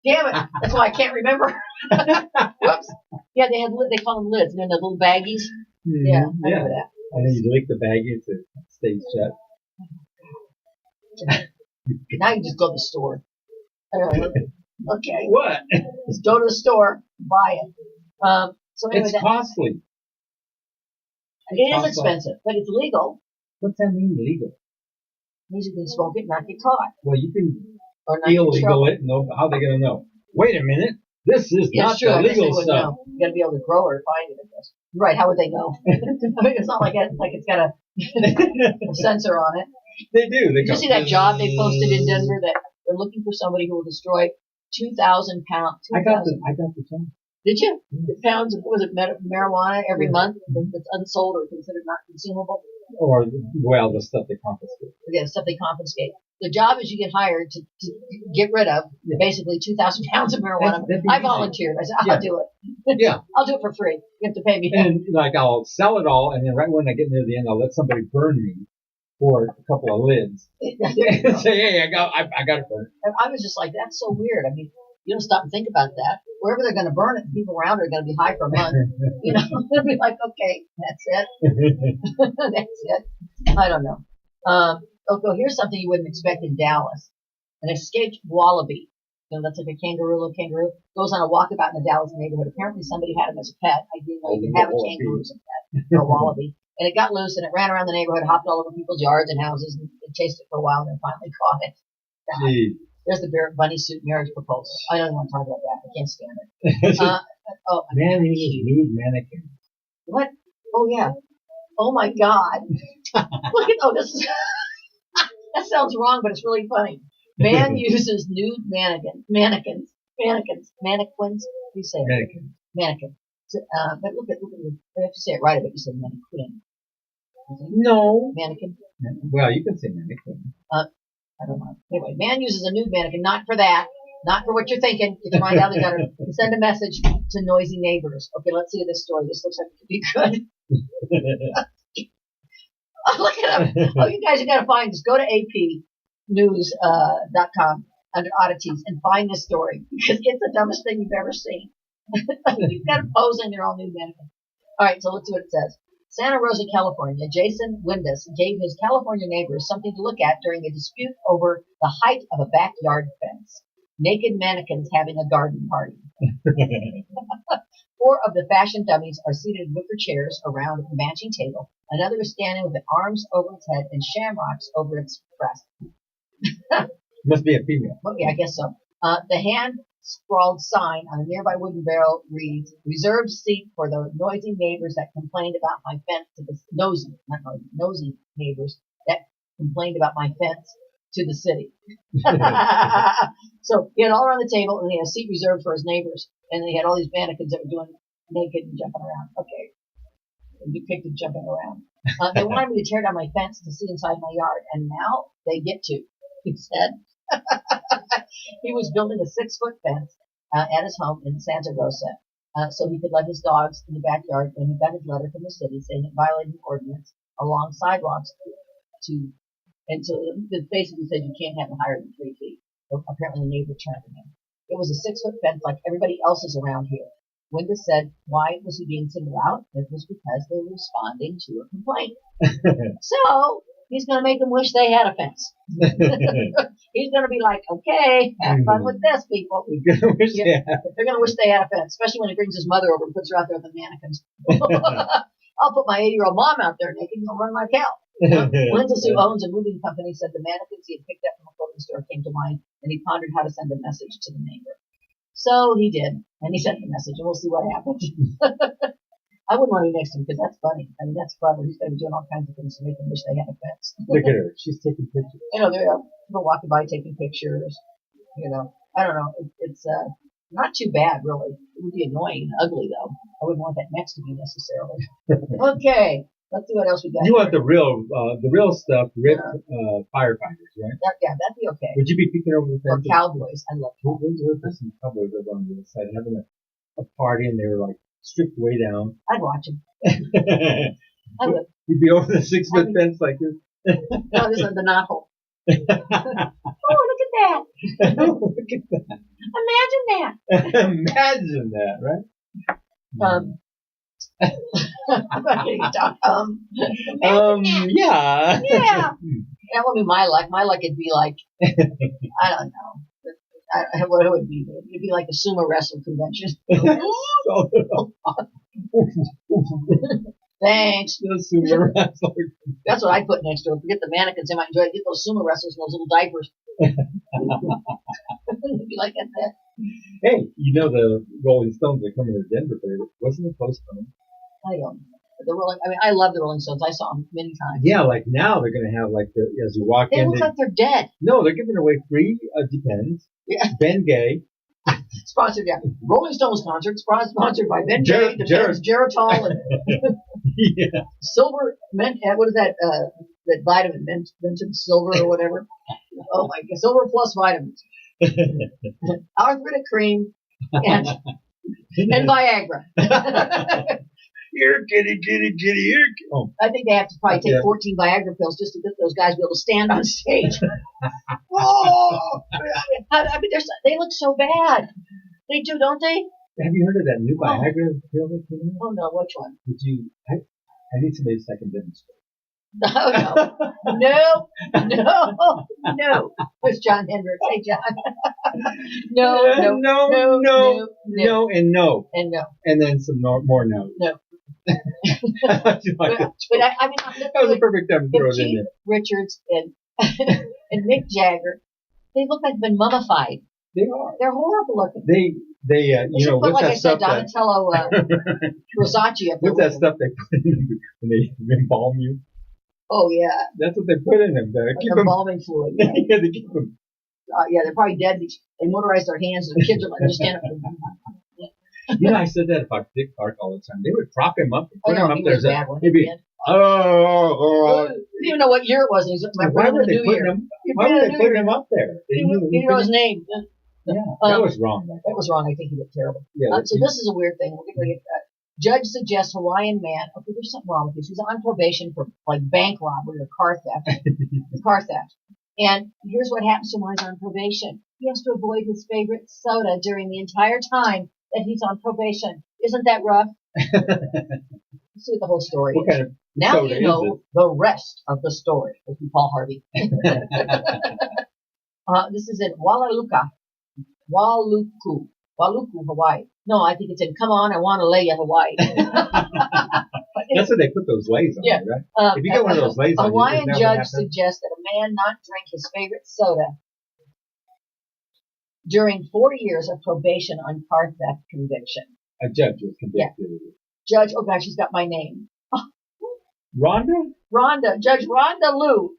Damn it! That's why I can't remember. Whoops. Yeah, they call them lids, and then the little baggies. Mm-hmm. Yeah, I remember that. And then you lick the baggie to stay shut. Now you just go to the store. Okay. What? Just go to the store, buy it. So anyway, it's costly. It is expensive, but it's legal. What's that mean, legal? It means you can smoke it and not get caught. Well, you can Or not get illegal it. No, how are they going to know? Wait a minute. This is not true. the legal stuff. Know. You got to be able to grow or find it, I guess. Right? How would they know? I mean, it's not like it's got a sensor on it. They do. Did you see that job they posted in Denver that they're looking for somebody who will destroy 2,000 pounds? I got the job. Did you? Pounds of, was it marijuana every month that's unsold or considered not consumable? Or, well, the stuff they confiscate. Yeah, stuff they confiscate. The job is you get hired to get rid of basically 2,000 pounds of marijuana. I volunteered. I said, I'll do it. Yeah. I'll do it for free. You have to pay me. And like I'll sell it all, and then right when I get near the end, I'll let somebody burn me for a couple of lids. And say, hey, I got it burned. And I was just like, that's so weird. I mean, you don't stop and think about that. Wherever they're going to burn it, people around are going to be high for a month. You know, they'll be like, okay, that's it. That's it. I don't know. Okay, here's something you wouldn't expect in Dallas. An escaped wallaby. You know, that's like a little kangaroo. Goes on a walkabout in the Dallas neighborhood. Apparently somebody had him as a pet. I didn't know you could have a kangaroo as a pet, or a wallaby. And it got loose and it ran around the neighborhood, hopped all over people's yards and houses, and chased it for a while and then finally caught it. There's the bunny suit marriage proposal. I don't even want to talk about that. I can't stand it. Man, he nude mannequin. What? Oh, yeah. Oh, my God. Look at, this is, that sounds wrong, but it's really funny. Man uses nude mannequins. What do you say? Mannequin. So, but look at it. I have to say it right, but you say mannequin. No. Mannequin. Well, you can say mannequin. I don't know. Anyway, man uses a nude mannequin, not for that, not for what you're thinking. Get your mind out of the gutter. Send a message to noisy neighbors. Okay, let's see this story. This looks like it could be good. Oh, look at him. Oh, you guys, you got to find this. Go to apnews.com under oddities and find this story because it's the dumbest thing you've ever seen. You've got to pose in your own nude mannequin. All right, so let's see what it says. Santa Rosa, California, Jason Windus gave his California neighbors something to look at during a dispute over the height of a backyard fence. Naked mannequins having a garden party. 4 of the fashion dummies are seated in wicker chairs around a matching table. Another is standing with the arms over its head and shamrocks over its breast. Must be a female. Okay, I guess so. The hand-scrawled sign on a nearby wooden barrel reads, "Reserved seat for the noisy neighbors that complained about my fence to the nosy neighbors that complained about my fence to the city." So he had all around the table, and he had a seat reserved for his neighbors, and he had all these mannequins that were doing naked and jumping around. Okay, depicted jumping around. They wanted me to tear down my fence to see inside my yard, and now they get to. He said. He was building a 6-foot fence at his home in Santa Rosa, so he could let his dogs in the backyard when he got his letter from the city saying it violated the ordinance along sidewalks and so it basically said you can't have it higher than 3 feet. So apparently the neighbor turned to him. It was a 6-foot fence like everybody else's around here. Windus said, why was he being singled out? It was because they were responding to a complaint. So he's going to make them wish they had a fence. He's going to be like, okay, have fun with this, people. They're going to wish they had a fence, especially when he brings his mother over and puts her out there with the mannequins. I'll put my 80-year-old mom out there naked and I'll run my cow. Windus, who owns a moving company, said the mannequins he had picked up from a clothing store came to mind, and he pondered how to send a message to the neighbor. So he did, and he sent the message, and we'll see what happens. I wouldn't want to be next to him because that's funny. I mean, that's clever. He's going to be doing all kinds of things to make them wish they had a fence. Look at her. She's taking pictures. You know, there are people walking by taking pictures. You know, I don't know. It's not too bad, really. It would be annoying and ugly, though. I wouldn't want that next to me necessarily. Okay. Let's see what else we got. You want the real stuff, ripped firefighters, right? Yeah, that'd be okay. Would you be peeking over the fence? Or cowboys. I love cowboys. There's some cowboys over on the other side having a party, and they were like stripped way down. I'd watch them. I would. You'd be over the 6-foot fence like this. No, this is the knothole. Oh, look at that! Look at that! Imagine that! Imagine that, right? I'm not getting to talk. Yeah. Yeah. That would be my luck. My luck would be like, I don't know. What it would be? It'd be like a sumo wrestling convention. Thanks. The sumo wrestler. That's what I put next to it. Forget the mannequins. They might enjoy it. Get those sumo wrestlers in those little diapers. You like that? Hey, you know the Rolling Stones are coming to Denver, but it wasn't it postponed? I don't know. The Rolling. I mean, I love the Rolling Stones. I saw them many times. Yeah, like now they're going to have like as you walk They in. look like they're dead. No, they're giving away free. Depends. Yeah. Ben Gay. Sponsored, yeah. Rolling Stones concert, sponsored by Ben Gay, Depends, Geritol, and yeah. Silver. What is that? That vitamin, mentioned silver or whatever. Oh my God, Silver Plus vitamins, arthritic cream, and Viagra. Here, kitty, here. Oh. I think they have to probably take 14 Viagra pills just to get those guys to be able to stand on stage. Oh, I mean, they look so bad. They do, don't they? Have you heard of that new Viagra pill that came out? Oh no, which one? Did you? I need somebody so I can demonstrate. No. Where's John Hendricks? Hey, John. No, and no. And then some more no. No. But I mean, that was a perfect time to throw it in there. Richards and Mick Jagger, they look like they've been mummified. They are. They're horrible looking. They you know, put, what's like that I said, stuff Donatello Rosacci up there. what's that stuff they put in when they embalm you? Oh, yeah. That's what they put in them. Keep embalming fluid. Yeah. Yeah, they keep them. Yeah, they're probably dead. They motorized their hands, and the kids are like, just stand up. You know, I said that about Dick Clark all the time. They would prop him up and put him up there. He'd be, you didn't even know what year it was. Why were they putting him up there? You didn't know his name. Yeah, that was wrong. That was wrong. I think he looked terrible. Yeah, so this is a weird thing. We're going to get Judge suggests Hawaiian man. Okay, there's something wrong with this. He's on probation for like bank robbery or car theft. And here's what happens to him while he's on probation. He has to avoid his favorite soda during the entire time that he's on probation. Isn't that rough? Let's see what the whole story is. Kind of now you know the rest of the story with Paul Harvey. This is in Waluku, Hawaii. No, I think it's in Come On, I Want to Lay You, Hawaii. That's what they put those lays on, right? If you get one of those lays on, a Hawaiian judge suggests that a man not drink his favorite soda during 4 years of probation on car theft conviction. A judge was convicted. Yeah. Judge, oh gosh, she's got my name. Rhonda? Judge Rhonda Lou.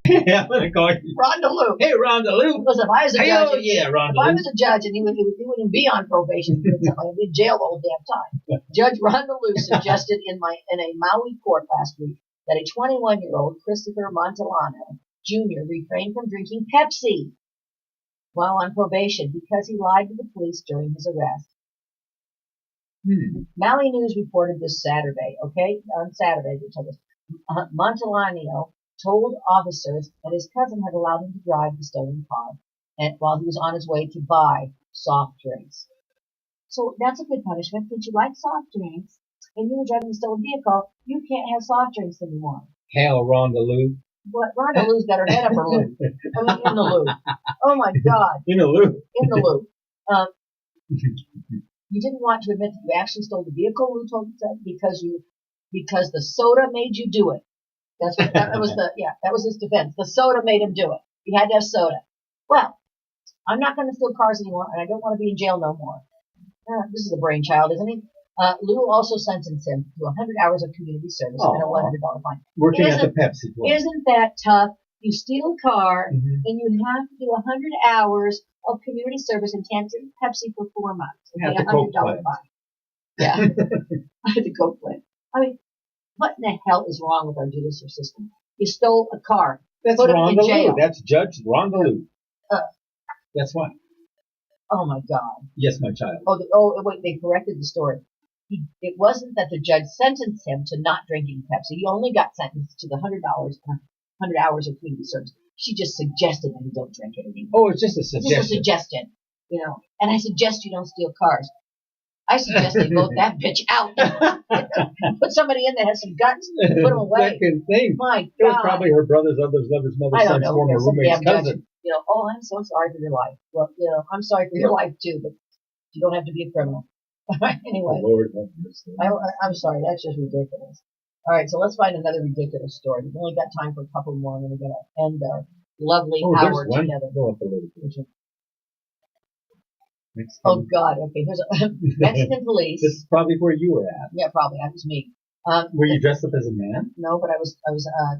Yeah, I'm going to call you Rhonda Lou. Hey, Rhonda Lou. Because if I was a judge, Rhonda if I was a judge and he wouldn't be on probation, he'd be in jail all the damn time. Judge Rhonda Lou suggested in a Maui court last week that a 21-year-old Christopher Montellano Jr. refrained from drinking Pepsi while on probation because he lied to the police during his arrest. Maui News reported this Saturday, on Saturday, they told us, Montellano told officers that his cousin had allowed him to drive the stolen car and while he was on his way to buy soft drinks. So that's a good punishment. Since you like soft drinks and you were driving a stolen vehicle, you can't have soft drinks anymore. Hell, Rhonda Lou. What? Rhonda Lou's got her head up her loo. I mean, in the loo. Oh my God. In the loo. In the loo. You didn't want to admit that you actually stole the vehicle, Lou told him, because the soda made you do it. That was his defense. The soda made him do it. He had to have soda. Well, I'm not going to steal cars anymore, and I don't want to be in jail no more. This is a brainchild, isn't he? Lou also sentenced him to 100 hours of community service and a $100 fine. Working at the Pepsi plant. Isn't that tough? You steal a car, and you have to do 100 hours of community service and can't drink Pepsi for 4 months. At the Coke plant. Yeah. At the Coke plant. I mean, what in the hell is wrong with our judicial system? You stole a car. That's Rhonda Lou. That's Judge Rhonda Lou. That's why. Oh, my God. Yes, my child. Wait, they corrected the story. It wasn't that the judge sentenced him to not drinking Pepsi. He only got sentenced to the $100 hours of community service. She just suggested that he don't drink it anymore. Oh, it's just a suggestion. Just a suggestion, And I suggest you don't steal cars. I suggest they vote that bitch out. Put somebody in that has some guts. Put them away. Second thing. My God. It was probably her brother's lover's mother's son's former roommate's cousin. I'm so sorry for your life. Well, I'm sorry for your life too, but you don't have to be a criminal. Anyway, Lord have mercy. I'm sorry, that's just ridiculous. All right, so let's find another ridiculous story. We've only got time for a couple more. I'm going to end our lovely hour there's one. together. Go up a little bit. Oh God! Okay, here's a Mexican police. This is probably where you were at. Yeah, probably. That was me. Were you dressed up as a man? No, but I was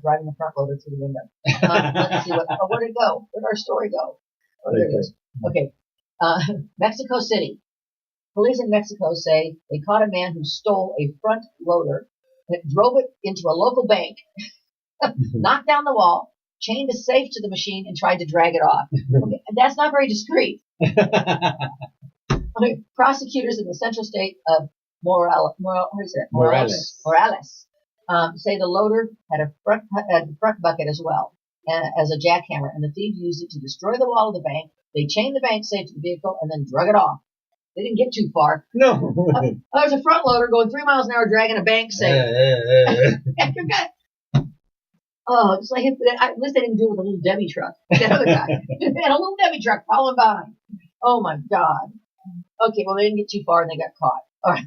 driving the front loader through the window. Let's see where'd it go? Where'd our story go? Oh, there it is. Okay. Mexico City. Police in Mexico say they caught a man who stole a front loader, drove it into a local bank, knocked down the wall, chained a safe to the machine, and tried to drag it off. Okay, that's not very discreet. Prosecutors in the central state of Morales say the loader had a front bucket as well as a jackhammer, and the thieves used it to destroy the wall of the bank. They chained the bank safe to the vehicle and then drug it off. They didn't get too far. No. There's a front loader going 3 miles an hour dragging a bank safe. Oh, it's like at least they didn't do it with a little Debbie truck. That other guy and a little Debbie truck following behind. Oh my God. Okay, well they didn't get too far and they got caught. All right.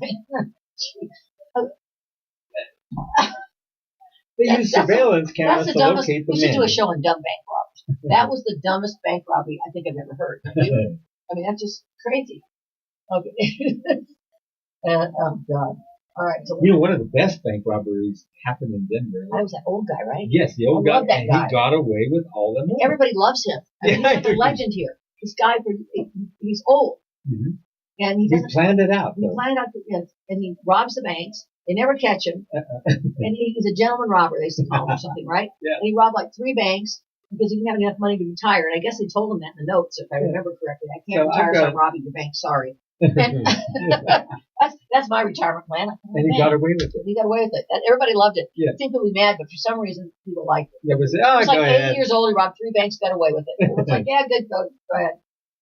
They use surveillance cameras to locate the man. We should do a show on dumb bank robberies. That was the dumbest bank robbery I think I've ever heard. I mean, that's just crazy. Okay. Oh God. All right. So one of the best bank robberies happened in Denver. That was that old guy, right? Yes, the old guy. Love that guy. He got away with all the money. Everybody loves him. I mean, he's like a legend here. This guy, he's old. Mm-hmm. And he planned it out. He planned out, and he robs the banks. They never catch him. And he's a gentleman robber, they used to call him or something, right? Yeah. And he robbed like 3 banks because he didn't have enough money to retire. And I guess they told him that in the notes, if I remember correctly. I can't retire, so I'm robbing your bank. Sorry. And that's my retirement plan. And he got away with it. He got away with it. Everybody loved it. Yeah. I think people were mad, but for some reason, people liked it. It was, he was like 80 years old. He robbed 3 banks, got away with it. It was like, yeah, good, go ahead.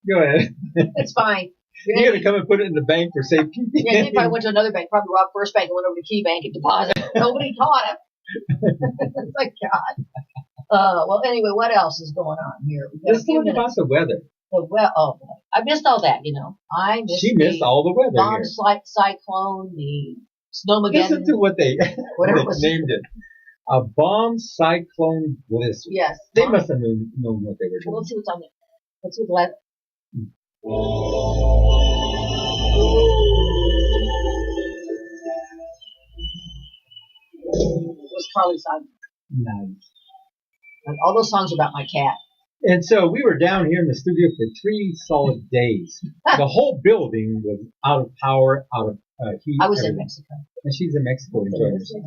Go ahead. It's fine. You're going to come and put it in the bank for safekeeping. Yeah, if I went to another bank, probably robbed First Bank and went over to Key Bank and deposited. Nobody caught him. It's like, God. Well, anyway, what else is going on here? Let's talk about the weather. I missed all that, She missed all the weather bomb here. Cyclone, the snowmageddon. Listen to what they named it. A bomb cyclone blizzard. Yes. They must have known what they were doing. Well, let's see what's on there. Let's see what was Carly's song. Nice. And all those songs are about my cat. And so we were down here in the studio for 3 solid days. The whole building was out of power, out of heat. I was in Mexico. And she's in Mexico enjoying herself.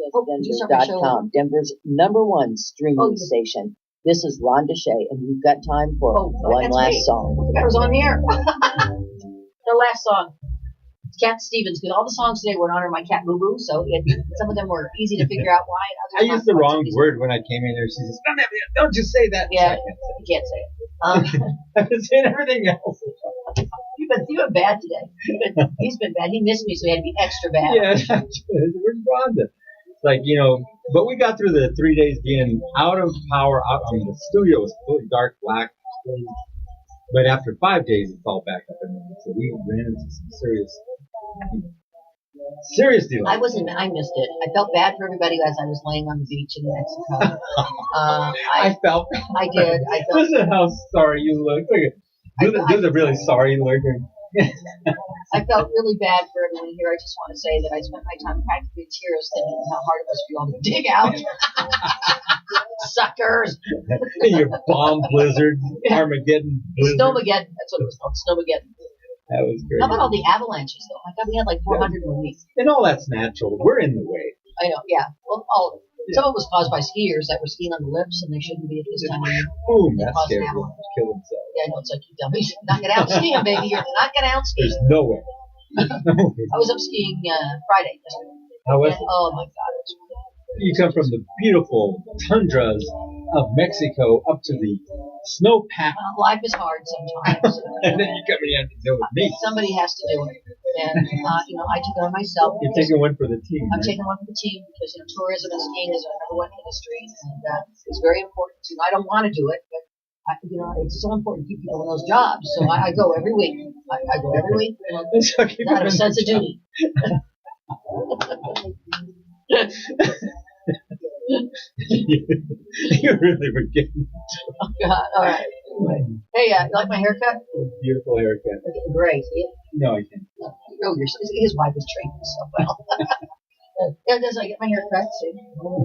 WTF.com, Denver's #1 streaming station. This is Rhonda Sheya, and we've got time for one last song. I forgot it was on the air. The last song. Cat Stevens, because all the songs today were in honor of my cat Boo Boo, so some of them were easy to figure out why. I used the wrong word when I came in there. She says, don't just say that. Yeah, you can't say it. I've been saying everything else. You've been bad today. He's been bad. He missed me, so he had to be extra bad. Yeah, where's Rhonda? It's like, but we got through the 3 days being out of power. The studio was completely dark, black. But after 5 days, it's all back up and running. So we ran into some serious deal. I missed it. I felt bad for everybody as I was laying on the beach in Mexico. I did. Listen how sorry you look. Do the really sorry looking. I felt really bad for everyone here. I just want to say that I spent my time practically in tears thinking how hard it was for you all to dig out. Suckers. Your bomb blizzard, Armageddon blizzard. Snowmageddon. That's what it was called. Snowmageddon. That was great. How about all the avalanches, though? I thought we had like 400 in a week. And all that's natural. We're in the way. I know, yeah. Well, all of it. Some of it was caused by skiers that were skiing on the lips, and they shouldn't be at this time of year. Boom, that's scary. Kill themselves. Yeah, I know. It's like, you dummies. You're not going to out ski them, baby. You're not going to out ski them. There's no way. I was up skiing Friday. How was it? Oh, my God. It was wonderful. You come from the beautiful tundras of Mexico up to the snow-packed. Life is hard sometimes. And then you come in and do it with me. Somebody has to do it. And, I took it on myself. You're taking one for the team. I'm taking one for the team because, tourism and skiing is our #1 industry. And it's very important to me. I don't want to do it, but it's so important to keep people in those jobs. So I go every week. I go every week. So keep Out it of in sense the of job. duty. You really were getting Oh God! All right. Anyway. Hey, you like my haircut? beautiful haircut. Great. See it? No, I can't. Oh, his wife has trained me so well. Yeah, does I get my haircut? See,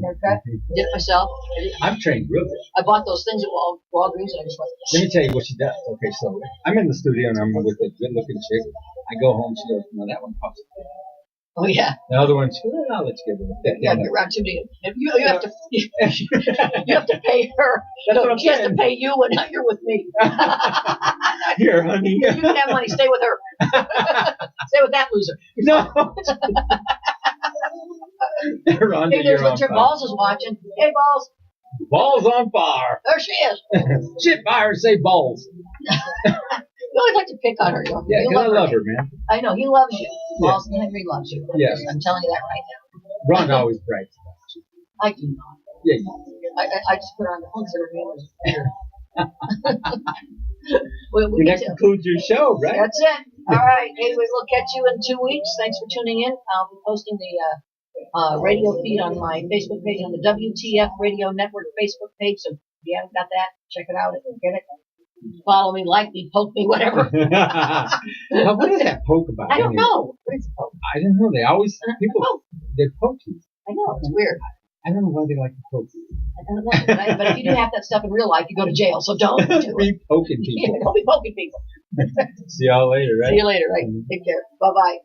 haircut. Did it myself. I'm trained real good. I bought those things at Walgreens, and I just went. Let me tell you what she does. Okay, so I'm in the studio and I'm with a good-looking chick. I go home, she goes, "No, that one costs." Oh yeah. The other one, she goes, "I'll let you get it." Yeah, you're around 2 million. You have to you have to pay her. That's what I'm She has to saying. pay you, and now you're with me. Here, honey. You can have money. Stay with her. Stay with that loser. No. Rhonda, Hey, there's you're on Richard fire. Balls is watching. Hey, Balls. Balls on fire. There she is. Shit, fire, say balls. You always like to pick on her. Don't you? Yeah, You because I love her, man. I know. He loves you. Yeah. Balls Henry loves you. Yes. I'm telling you that right now. Rhonda always brags about you. I do not. Yeah, I just put her on the phone so her name was better. we And get that to, concludes your show, right? that's it. All right. Anyway, we'll catch you in 2 weeks. Thanks for tuning in. I'll be posting the radio feed on my Facebook page, on the WTF Radio Network Facebook page. So if you haven't got that, check it out. Get it. Follow me, like me, poke me, whatever. Now, what is that poke about? I don't anyway? know. What is a poke? I don't know. They always, people, they poke you. I know. It's weird. I don't know why they like to poke you. I don't know. But if you do half that stuff in real life, you go to jail. So don't do it. Be poking Yeah, people. don't be poking people. See y'all later, right? See you later. Right? Take care. Bye bye.